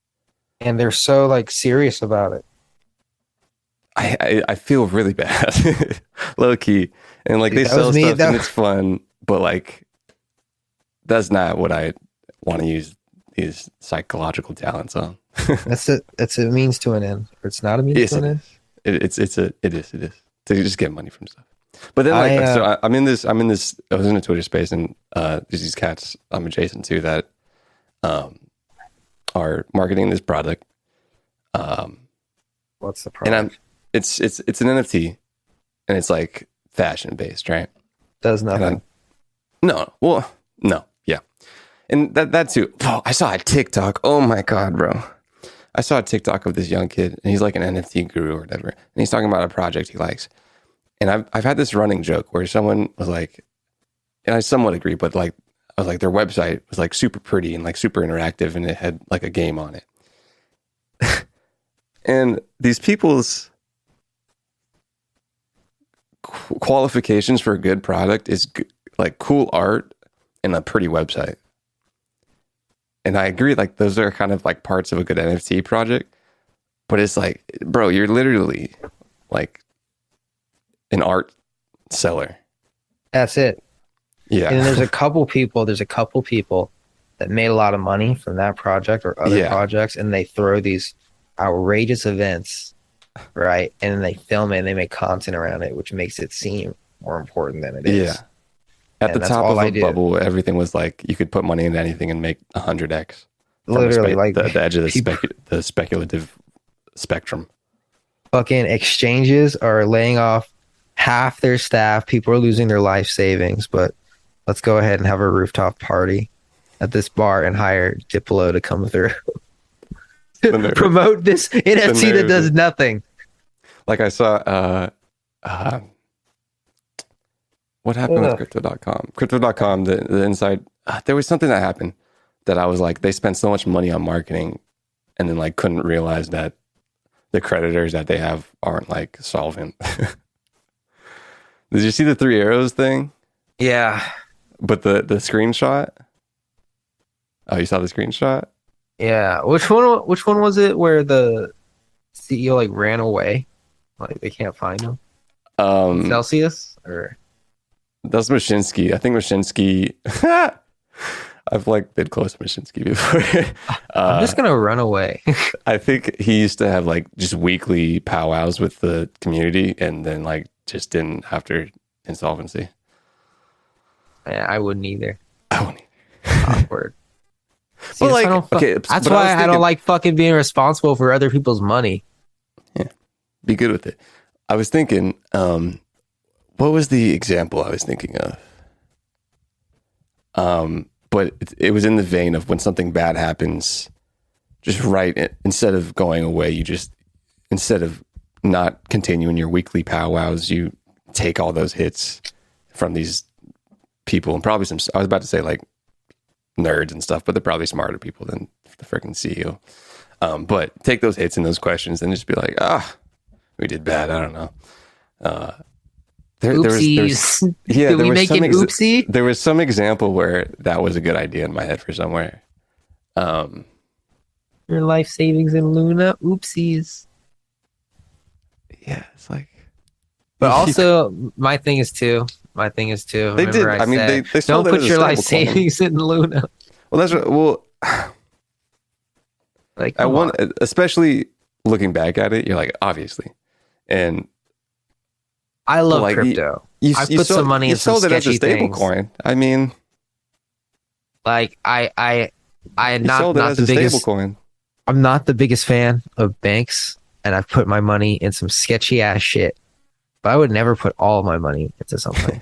S8: And they're so like serious about it.
S1: I feel really bad, low key, and like
S8: Dude,
S1: they
S8: that
S1: sell
S8: was me.
S1: stuff
S8: That-
S1: and it's fun, but like that's not what I want to use these psychological talents on.
S8: That's it. It's a means to an end. Or it's not a means
S1: Yes,
S8: to an
S1: it
S8: end.
S1: is. It is to just get money from stuff. But then like I'm in this. I was in a Twitter space, and there's these cats I'm adjacent to that are marketing this product.
S8: What's the
S1: And
S8: problem?
S1: it's an NFT, and it's like fashion based, right?
S8: Does nothing.
S1: No, yeah, and that too. Oh, I saw a TikTok. Oh my god, bro! I saw a TikTok of this young kid, and he's like an NFT guru or whatever, and he's talking about a project he likes. And I've had this running joke where someone was like, and I somewhat agree, but like I was like, their website was like super pretty and like super interactive, and it had like a game on it. And these people's qualifications for a good product is like cool art and a pretty website. And I agree, like those are kind of like parts of a good NFT project, but it's like, bro, you're literally like an art seller.
S8: That's it.
S1: Yeah.
S8: And then there's a couple people that made a lot of money from that project or other projects, and they throw these outrageous events, right? And then they film it and they make content around it, which makes it seem more important than it is.
S1: Yeah. At the
S8: that's
S1: top
S8: all
S1: of
S8: I
S1: a
S8: do.
S1: bubble, everything was like you could put money into anything and make 100x. From
S8: Literally, like
S1: the edge of
S8: people,
S1: the speculative spectrum.
S8: fucking exchanges are laying off half their staff. People are losing their life savings. But let's go ahead and have a rooftop party at this bar and hire Diplo to come through.
S1: nerve.
S8: Promote this NFT that
S1: nerve,
S8: does
S1: dude.
S8: nothing.
S1: Like I saw what happened
S8: Yeah.
S1: with crypto.com? Crypto.com, the inside there was something that happened that I was like, they spent so much money on marketing and then like couldn't realize that the creditors that they have aren't like solvent. Did you see the 3 arrows thing?
S8: Yeah.
S1: But the screenshot? Oh, you saw the screenshot?
S8: Yeah. Which one was it where the CEO like ran away? Like they can't find him? Celsius or
S1: That's Mashinsky. I think Mashinsky I've like been close to Mashinsky before.
S8: I'm just gonna run away.
S1: I think he used to have like just weekly powwows with the community and then like just didn't after insolvency.
S8: Yeah, I wouldn't either.
S1: I won't.
S8: Awkward. See,
S1: But
S8: that's why I
S1: like,
S8: don't
S1: okay,
S8: that's
S1: but I was
S8: why I
S1: thinking-
S8: don't like fucking being responsible for other people's money.
S1: Be good with it. I was thinking, what was the example I was thinking of? But it was in the vein of when something bad happens, just instead of going away, you just, instead of not continuing your weekly powwows, you take all those hits from these people and probably I was about to say like nerds and stuff, but they're probably smarter people than the freaking CEO. But take those hits and those questions and just be like, we did bad. I don't know.
S8: Oopsies.
S1: Yeah,
S8: Did
S1: there
S8: we
S1: was
S8: make
S1: some
S8: an oopsie?
S1: There was some example where that was a good idea in my head for somewhere.
S8: Your life savings in Luna. Oopsies.
S1: Yeah, it's like.
S8: But also, my thing is too.
S1: They did.
S8: remember
S1: I mean,
S8: said,
S1: they sold
S8: don't
S1: it
S8: put
S1: as a
S8: your life
S1: stable coin.
S8: savings in Luna.
S1: Well, that's what, well.
S8: Like,
S1: I
S8: come
S1: want,
S8: on.
S1: especially looking back at it, you're like, obviously, and
S8: I love
S1: like,
S8: crypto.
S1: you
S8: I
S1: you
S8: put
S1: sold-
S8: some money
S1: you
S8: in some
S1: sold it as a
S8: sketchy
S1: stable
S8: things.
S1: coin. I mean,
S8: Like I
S1: you sold it
S8: not
S1: as
S8: the
S1: a stable
S8: biggest.
S1: coin.
S8: I'm not the biggest fan of banks, and I've put my money in some sketchy ass shit. But I would never put all my money into something.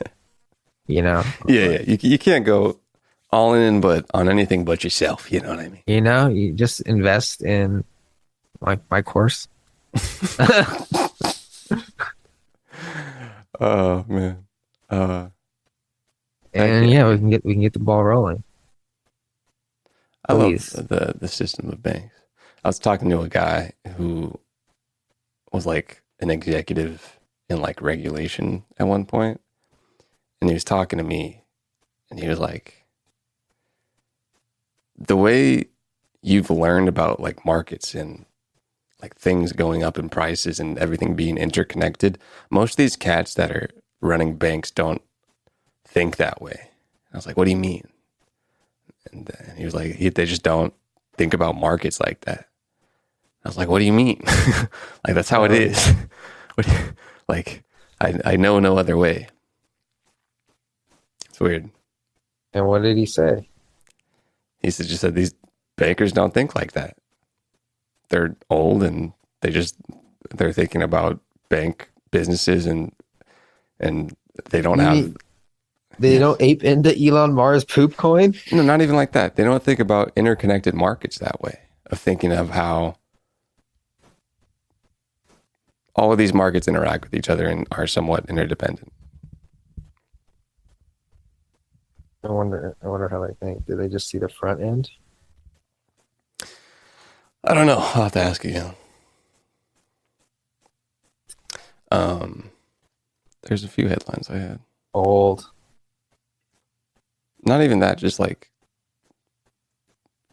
S8: You know?
S1: Yeah. You can't go all in, but on anything but yourself. You know what I mean?
S8: You know, you just invest in my course.
S1: Oh man.
S8: And yeah, we can get the ball rolling.
S1: I love
S8: Please.
S1: the system of banks. I was talking to a guy who was like an executive in like regulation at one point, and he was talking to me, and he was like, the way you've learned about like markets and like things going up in prices and everything being interconnected, most of these cats that are running banks don't think that way. I was like, what do you mean? And he was like, they just don't think about markets like that. I was like, what do you mean? Like, that's how it is. Like, I know no other way. It's weird.
S8: And what did he say?
S1: He just said these bankers don't think like that. They're old and they're thinking about bank businesses and they don't have.
S8: They don't ape into Elon Mars poop coin?
S1: No, not even like that. They don't think about interconnected markets that way, of thinking of how all of these markets interact with each other and are somewhat interdependent.
S8: I wonder how they think. Do they just see the front end?
S1: I don't know. I'll have to ask again. There's a few headlines I had.
S8: Old.
S1: Not even that, just like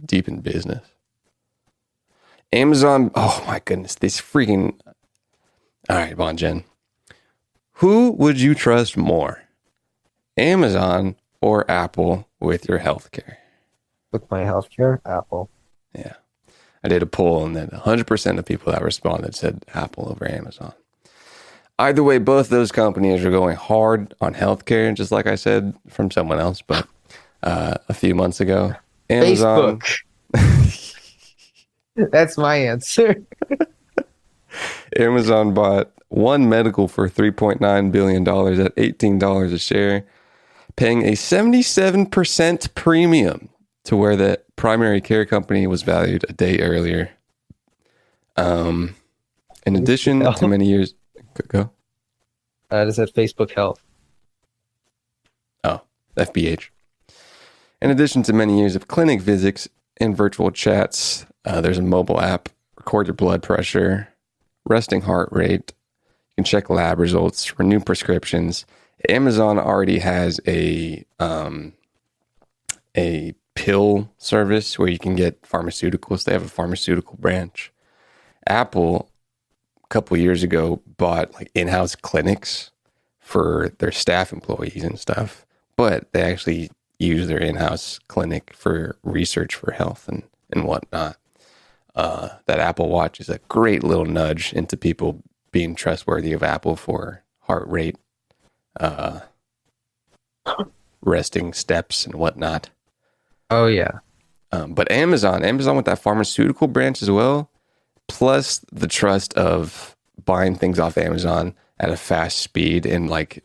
S1: deep in business. Amazon, oh my goodness, this freaking. All right, Bon Jen. Who would you trust more? Amazon or Apple with your healthcare?
S8: With my healthcare, Apple.
S1: Yeah. I did a poll and then 100% of people that responded said Apple over Amazon. Either way, both those companies are going hard on healthcare, just like I said from someone else, but a few months ago. Amazon.
S2: Facebook. That's my answer.
S1: Amazon bought One Medical for $3.9 billion at $18 a share, paying a 77% premium to where the primary care company was valued a day earlier. In addition to many years... Go.
S2: I just said Facebook Health.
S1: Oh, FBH. In addition to many years of clinic visits and virtual chats, there's a mobile app, record your blood pressure, resting heart rate. You can check lab results, renew prescriptions. Amazon already has a pill service where you can get pharmaceuticals. They have a pharmaceutical branch. Apple, a couple of years ago, bought like in-house clinics for their staff employees and stuff, but they actually use their in-house clinic for research for health and whatnot. That Apple Watch is a great little nudge into people being trustworthy of Apple for heart rate, resting steps and whatnot.
S2: Oh, yeah.
S1: But Amazon with that pharmaceutical branch as well, plus the trust of buying things off Amazon at a fast speed and like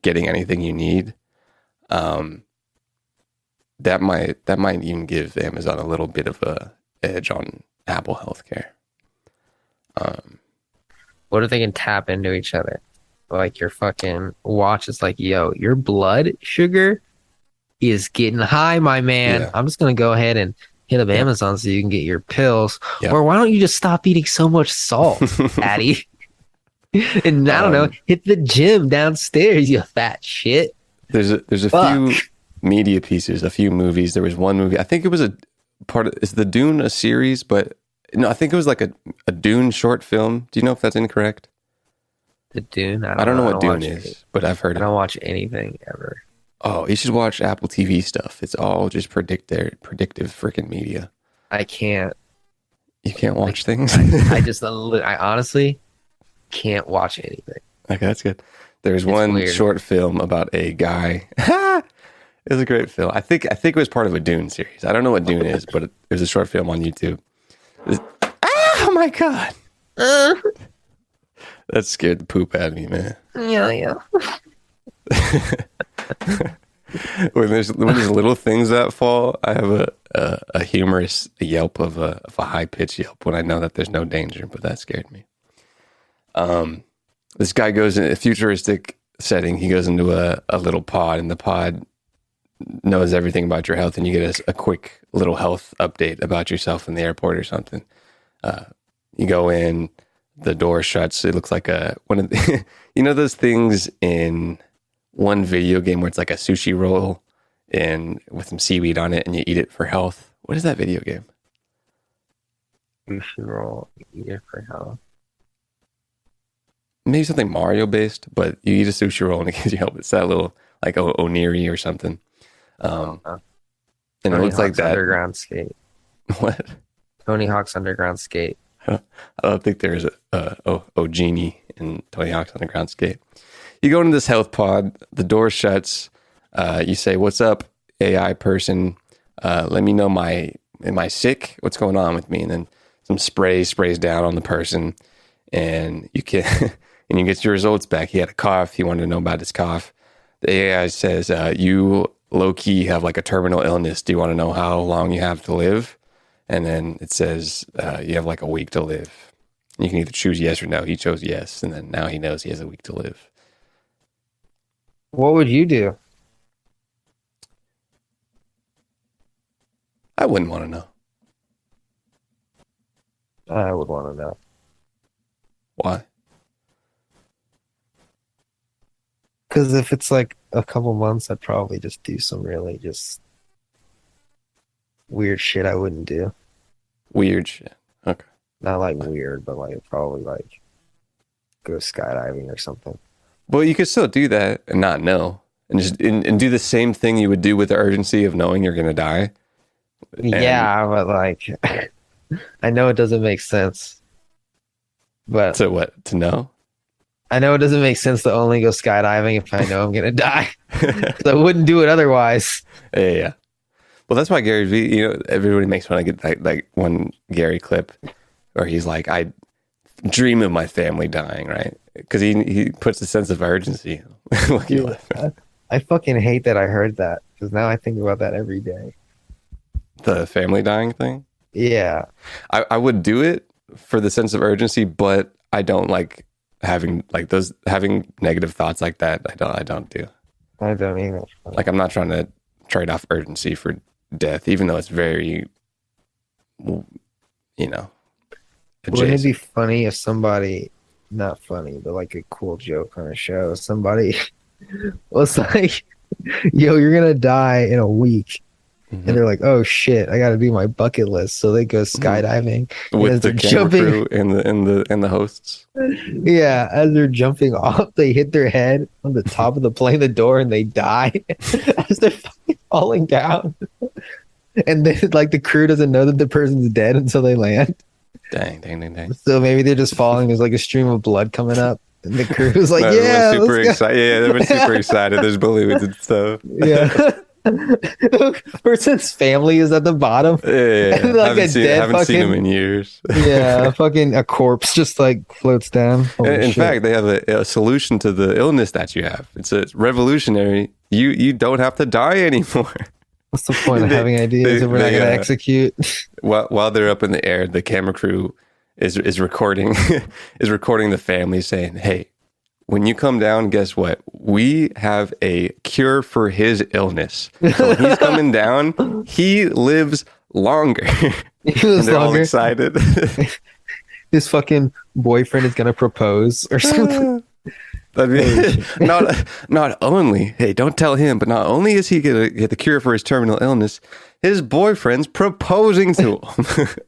S1: getting anything you need. That might even give Amazon a little bit of a edge on Apple healthcare.
S2: What if they can tap into each other? Like your fucking watch is like, yo, your blood sugar is getting high, my man.
S1: Yeah.
S2: I'm just going to go ahead and hit up Amazon so you can get your pills.
S1: Yeah.
S2: Or why don't you just stop eating so much salt, Patty? And I don't know, hit the gym downstairs, you fat shit.
S1: There's a few media pieces, a few movies. There was one movie, I think it was a part of, is the Dune a series? But no, I think it was like a Dune short film. Do you know if that's incorrect?
S2: The Dune?
S1: I don't know what Dune is, but I've heard
S2: I don't watch anything ever.
S1: Oh, you should watch Apple TV stuff. It's all just predictive freaking media.
S2: I can't.
S1: You can't watch things?
S2: I honestly can't watch anything.
S1: Okay, that's good. There's one
S2: weird.
S1: short film about a guy. It was a great film. I think it was part of a Dune series. I don't know what Dune is, but there's a short film on YouTube. Oh my God. That scared the poop out of me, man.
S2: Yeah.
S1: when there's little things that fall, I have a humorous yelp of a high pitched yelp when I know that there's no danger, but that scared me. This guy goes in a futuristic setting. He goes into a little pod, and the pod knows everything about your health, and you get a quick little health update about yourself in the airport or something. You go in, the door shuts. It looks like one of the, you know those things in one video game where it's like a sushi roll and with some seaweed on it, and you eat it for health. What is that video game?
S2: Sushi roll, eat it for health.
S1: Maybe something Mario based, but you eat a sushi roll and it gives you health. It's that little like oniri or something. And it looks like that.
S2: Underground skate.
S1: What?
S2: Tony Hawk's Underground Skate.
S1: I don't think there's a genie in Tony Hawk's Underground Skate. You go into this health pod, the door shuts. You say, "What's up, AI person? Let me know am I sick? What's going on with me?" And then some sprays down on the person, and you can and you get your results back. He had a cough. He wanted to know about his cough. The AI says, "You low key have like a terminal illness. Do you want to know how long you have to live?" And then it says, "You have like a week to live." You can either choose yes or no. He chose yes, and then now he knows he has a week to live.
S2: What would you do?
S1: I wouldn't want to know.
S2: I would want to know.
S1: Why?
S2: Because if it's like a couple months, I'd probably just do some really just weird shit I wouldn't do.
S1: Weird shit. Okay.
S2: Not like weird, but like probably like go skydiving or something.
S1: Well, you could still do that and not know, and just and do the same thing you would do with the urgency of knowing you're gonna die.
S2: Yeah, but like I know it doesn't make sense. But
S1: So what? To know?
S2: I know it doesn't make sense to only go skydiving if I know I'm gonna die. 'Cause I wouldn't do it otherwise.
S1: Yeah. Well, that's why Gary Vee, everybody makes fun of like one Gary clip where he's like, I dream of my family dying, right? Because he puts a sense of urgency. Look, you laugh.
S2: I fucking hate that I heard that because now I think about that every day.
S1: The family dying thing?
S2: Yeah.
S1: I would do it for the sense of urgency, but I don't like having negative thoughts like that. I don't do.
S2: I don't either.
S1: Like, I'm not trying to trade off urgency for death, even though it's very,
S2: Wouldn't it be funny if somebody, not funny, but like a cool joke on a show, somebody was like, yo, you're gonna die in a week.
S1: Mm-hmm.
S2: And they're like, oh shit, I gotta do my bucket list. So they go skydiving
S1: with the camera crew and the hosts.
S2: Yeah, as they're jumping off, they hit their head on the top of the plane, the door, and they die as they're fucking falling down. And then, like, the crew doesn't know that the person's dead until they land.
S1: Dang.
S2: So maybe they're just falling. There's like a stream of blood coming up, and the crew's like, "Yeah,
S1: super excited." Yeah, they were super excited. There's balloons and stuff.
S2: Yeah. The person's family is at the bottom.
S1: Yeah.
S2: And like
S1: haven't seen them in years.
S2: Yeah, fucking a corpse just like floats down.
S1: In fact, they have a solution to the illness that you have. It's revolutionary. You don't have to die anymore.
S2: What's the point of having ideas if we're not going to execute?
S1: While they're up in the air, the camera crew is recording the family saying, "Hey, when you come down, guess what? We have a cure for his illness. So when he's coming down, he lives longer." And they're all excited.
S2: His fucking boyfriend is gonna propose or something.
S1: That'd be not only, hey, don't tell him, but not only is he gonna get the cure for his terminal illness, his boyfriend's proposing to him.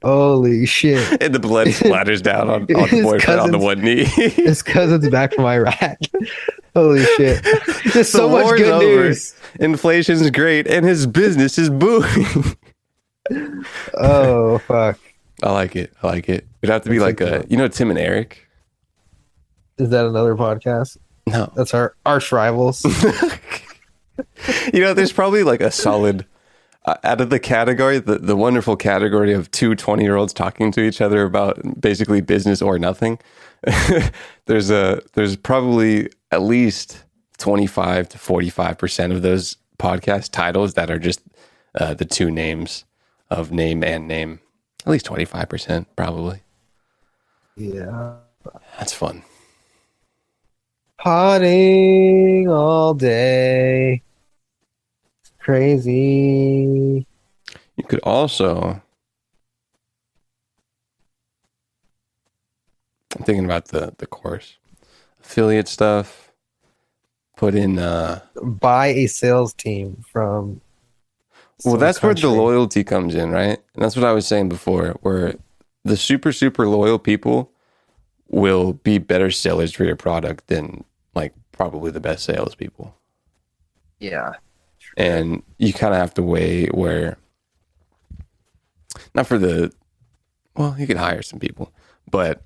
S2: Holy shit.
S1: And the blood splatters down on the boyfriend on the one knee.
S2: His cousin's back from Iraq. Holy shit. There's so much good news.
S1: Inflation's great and his business is booming.
S2: Oh, fuck.
S1: I like it. It'd have to be like Tim and Eric.
S2: Is that another podcast?
S1: No.
S2: That's our arch rivals.
S1: There's probably like a solid out of the category, the wonderful category of two 20-year-olds talking to each other about basically business or nothing. There's probably at least 25 to 45% of those podcast titles that are just the two names of name and name. At least 25%, probably.
S2: Yeah.
S1: That's fun.
S2: Partying all day. It's crazy.
S1: You could also, I'm thinking about the course. Affiliate stuff. Put in
S2: buy a sales team from
S1: that's where the loyalty comes in, right? And that's what I was saying before, where the super, super loyal people will be better sellers for your product than like probably the best salespeople.
S2: Yeah.
S1: And you kind of have to weigh where, not for you could hire some people, but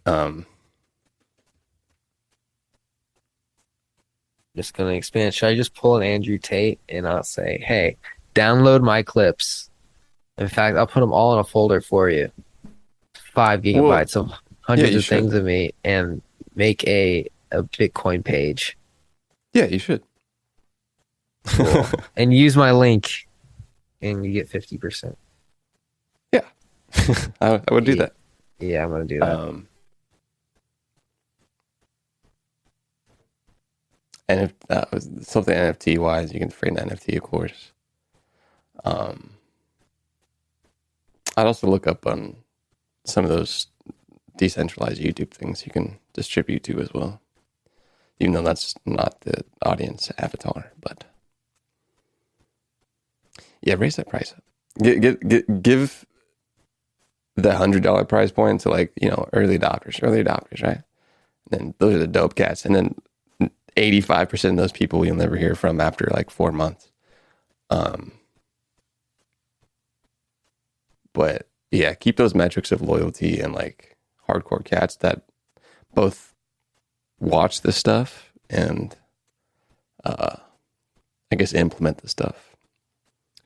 S2: just going to expand. Should I just pull an Andrew Tate and I'll say, hey, download my clips. In fact, I'll put them all in a folder for you. 5 gigabytes of hundreds of things of me and make a Bitcoin page.
S1: Yeah, you should.
S2: Cool. And use my link and you get 50%.
S1: Yeah. I would do that.
S2: Yeah, I'm going to do that.
S1: And if that was something NFT wise, you can frame the NFT, of course. I'd also look up on some of those decentralized YouTube things you can distribute to as well. Even though that's not the audience avatar, but yeah, raise that price up. Give the $100 price point to early adopters, right? And then those are the dope cats, and then 85% of those people you'll never hear from after like 4 months. But yeah, keep those metrics of loyalty and like hardcore cats that both watch the stuff and I guess implement the stuff.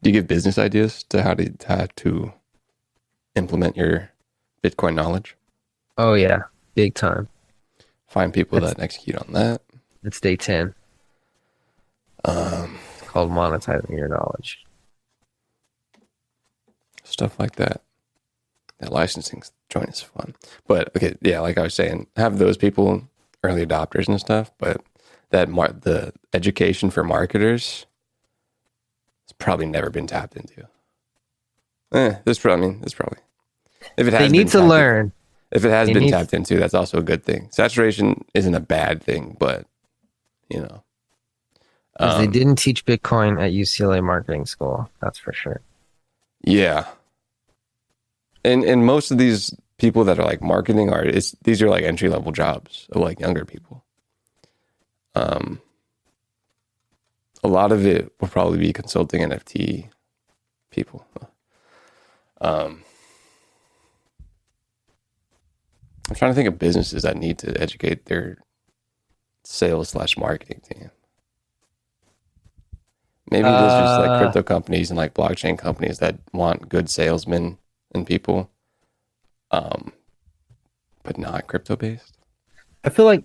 S1: Do you give business ideas to how to implement your Bitcoin knowledge?
S2: Oh yeah, big time.
S1: Find people that execute on that.
S2: It's day 10. It's called monetizing your knowledge.
S1: Stuff like that. That licensing joint is fun. But okay, yeah, like I was saying, have those people, early adopters and stuff, but the education for marketers has probably never been tapped into. There's probably if it has
S2: They need to learn.
S1: If it has
S2: They
S1: been
S2: need-
S1: tapped into, that's also a good thing. Saturation isn't a bad thing, but you know,
S2: 'Cause they didn't teach Bitcoin at UCLA marketing school. That's for sure.
S1: yeah. And most of these people that are like marketing artists, these are like entry level jobs of like younger people. A lot of it will probably be consulting NFT people. I'm trying to think of businesses that need to educate their sales/marketing team. Maybe it is just like crypto companies and like blockchain companies that want good salesmen and people, but not crypto based.
S2: I feel like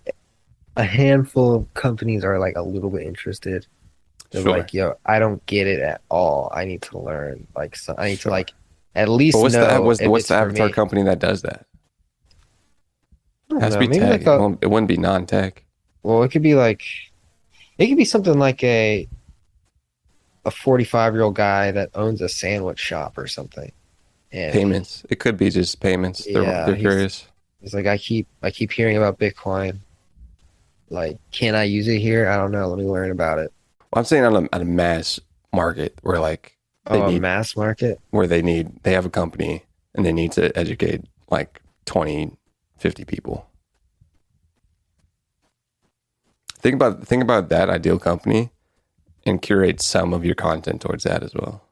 S2: a handful of companies are like a little bit interested. They're
S1: Sure.
S2: like, yo, I don't get it at all. I need to learn. Like, so I need
S1: Sure.
S2: to like at least
S1: But what's
S2: know
S1: the what's,
S2: if
S1: what's
S2: it's
S1: the
S2: for
S1: avatar
S2: me.
S1: company that does that?
S2: I don't
S1: It has to
S2: know,
S1: be
S2: maybe
S1: tech.
S2: like
S1: It wouldn't be non-tech.
S2: well, it could be something like a 45-year-old guy that owns a sandwich shop or something. And
S1: Payments. It could be just payments.
S2: Yeah,
S1: They're
S2: he's-
S1: curious.
S2: he's like, I keep hearing about Bitcoin. Like, can I use it here? I don't know. Let me learn about it.
S1: Well, I'm saying on a mass market where like they
S2: Oh, a
S1: need
S2: mass market?
S1: where they have a company and they need to educate like 20, 50 people. Think about that ideal company and curate some of your content towards that as well.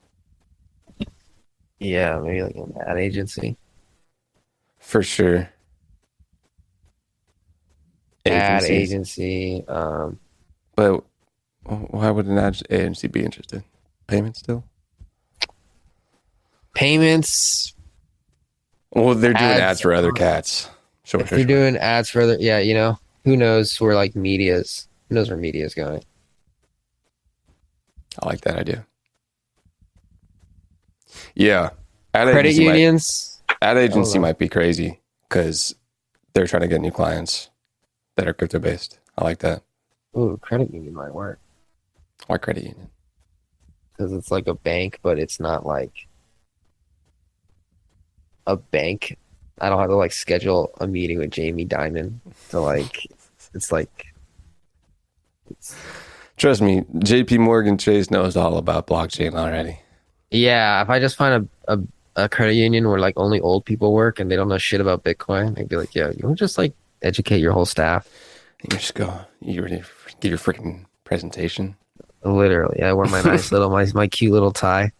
S2: Yeah, maybe like an ad agency.
S1: For sure.
S2: Ad
S1: Agencies.
S2: agency.
S1: But why would an ad agency be interested? Payment still?
S2: Payments.
S1: Well, they're doing
S2: Ads.
S1: ads for other cats. Sure,
S2: If
S1: sure,
S2: you're
S1: sure.
S2: doing ads for other, yeah, who knows where like media's, who knows where media's going.
S1: I like that idea. Yeah. Ad
S2: Credit
S1: agency
S2: unions.
S1: ad agency
S2: know.
S1: might be crazy because they're trying to get new clients that are crypto based. I like that.
S2: Ooh, credit union might work
S1: Why credit union?
S2: because it's like a bank, but it's not like a bank. I don't have to like schedule a meeting with Jamie Dimon to like. It's like.
S1: Trust me, JP Morgan Chase knows all about blockchain already.
S2: Yeah, if I just find a credit union where like only old people work and they don't know shit about Bitcoin, I'd be like, yo, you want to just like educate your whole staff?
S1: You just go, you ready to give your freaking presentation?
S2: Literally, I wear my nice little my cute little tie.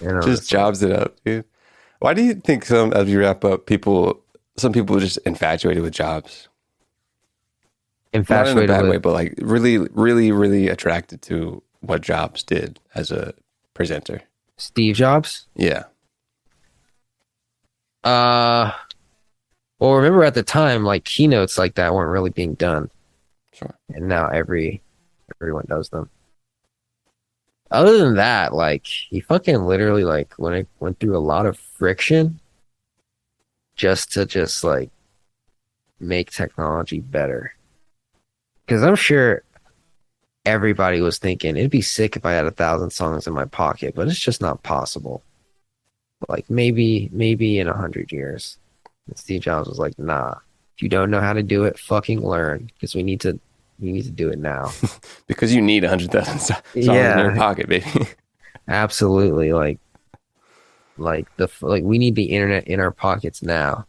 S1: Just jobs it up, dude. Why do you think as we wrap up, some people are just infatuated with jobs? Not in a
S2: infatuated
S1: bad
S2: with.
S1: way, but like really, really, really attracted to what Jobs did as a presenter.
S2: Steve Jobs.
S1: Yeah.
S2: Well, remember at the time, like keynotes like that weren't really being done,
S1: Sure.
S2: and now everyone does them. Other than that, like he fucking literally like went through a lot of friction just to like make technology better. Because I'm sure everybody was thinking it'd be sick if I had 1,000 songs in my pocket, but it's just not possible. Like maybe in 100 years. And Steve Jobs was like, nah, if you don't know how to do it, fucking learn. Because we need to do it now.
S1: Because you need 100,000 songs in
S2: Yeah.
S1: your pocket, baby.
S2: Absolutely. Like we need the internet in our pockets now.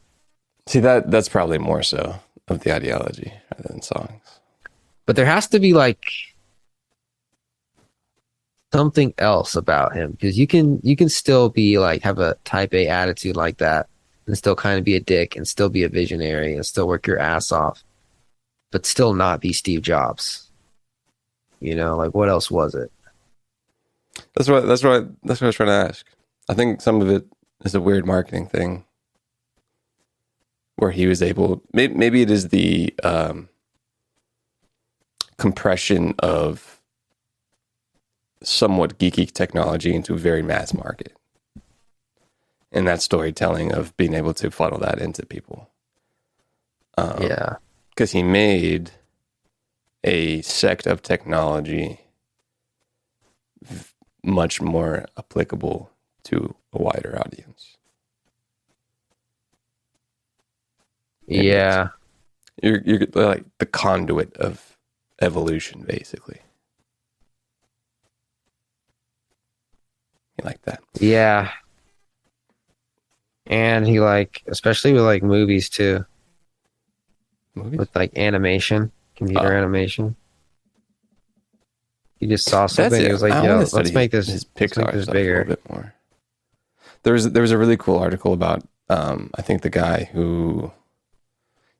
S1: See, that's probably more so of the ideology rather than songs.
S2: But there has to be like something else about him, because you can still be like have a type A attitude like that and still kind of be a dick and still be a visionary and still work your ass off. but still not be Steve Jobs. You know, like what else was it?
S1: That's what I was trying to ask. I think some of it is a weird marketing thing where he was able, maybe it is the compression of somewhat geeky technology into a very mass market. And that storytelling of being able to funnel that into people.
S2: Yeah.
S1: Because he made a sect of technology much more applicable to a wider audience.
S2: Yeah.
S1: You're like the conduit of evolution, basically. You like that?
S2: Yeah. And he like, especially with like movies too,
S1: Movies?
S2: with like animation, computer
S1: Oh.
S2: animation. He just saw something.
S1: It.
S2: He was like,
S1: I
S2: "Yo,
S1: wanna study
S2: let's make this,
S1: his
S2: let's make
S1: Pixar
S2: this
S1: stuff
S2: bigger."
S1: a little bit more. There was a really cool article about I think the guy who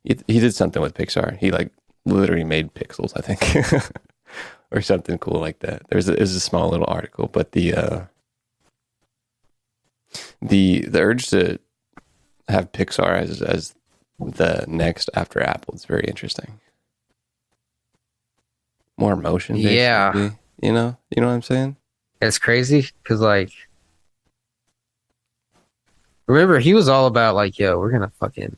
S1: he did something with Pixar. He like literally made pixels, I think, or something cool like that. It was a small little article, but the urge to have Pixar as the next after Apple is very interesting. More motion based,
S2: Yeah.
S1: maybe, you know what I'm saying?
S2: It's crazy because like, remember he was all about like, "Yo, we're gonna fucking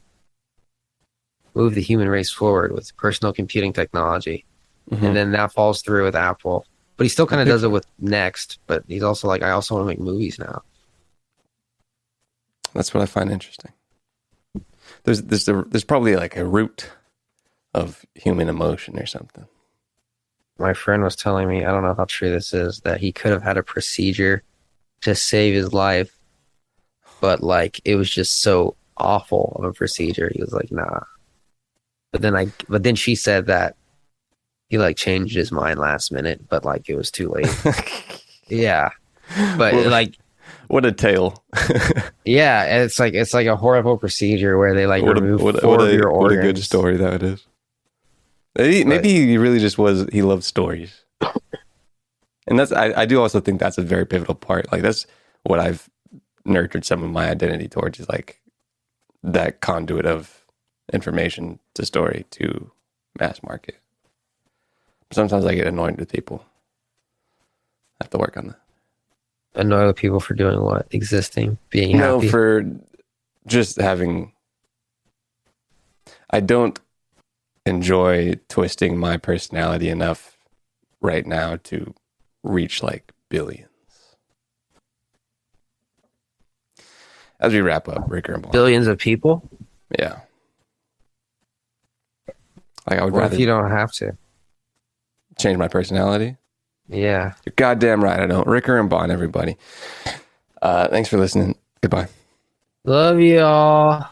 S2: move the human race forward with personal computing technology,"
S1: Mhm.
S2: and then that falls through with Apple. But he still kind of
S1: Pixar.
S2: does it with Next. But he's also like, "I also want to make movies now."
S1: That's what I find interesting. There's probably like a root of human emotion or something.
S2: My friend was telling me, I don't know how true this is, that he could have had a procedure to save his life, but like it was just so awful of a procedure. He was like, "Nah." But then she said that he like changed his mind last minute, but like it was too late. Yeah. But
S1: Well,
S2: like,
S1: what a tale!
S2: yeah, and it's like a horrible procedure where they like
S1: what
S2: remove
S1: a,
S2: four of your
S1: what a
S2: organs.
S1: good story that is. Maybe he really just was. He loved stories, and that's. I do also think that's a very pivotal part. Like that's what I've nurtured some of my identity towards is like that conduit of information to story to mass market. Sometimes I get annoyed with people. I have to work on that.
S2: Annoy people for doing what? Existing, being
S1: No,
S2: happy.
S1: for just having. I don't enjoy twisting my personality enough right now to reach like billions. As we wrap up, Ricker and Blanc.
S2: Billions of people?
S1: Yeah. Like I would
S2: What
S1: rather
S2: if you don't have to?
S1: change my personality.
S2: Yeah.
S1: You're goddamn right I don't. Ricker and Bond, everybody. Thanks for listening. Goodbye.
S2: Love y'all.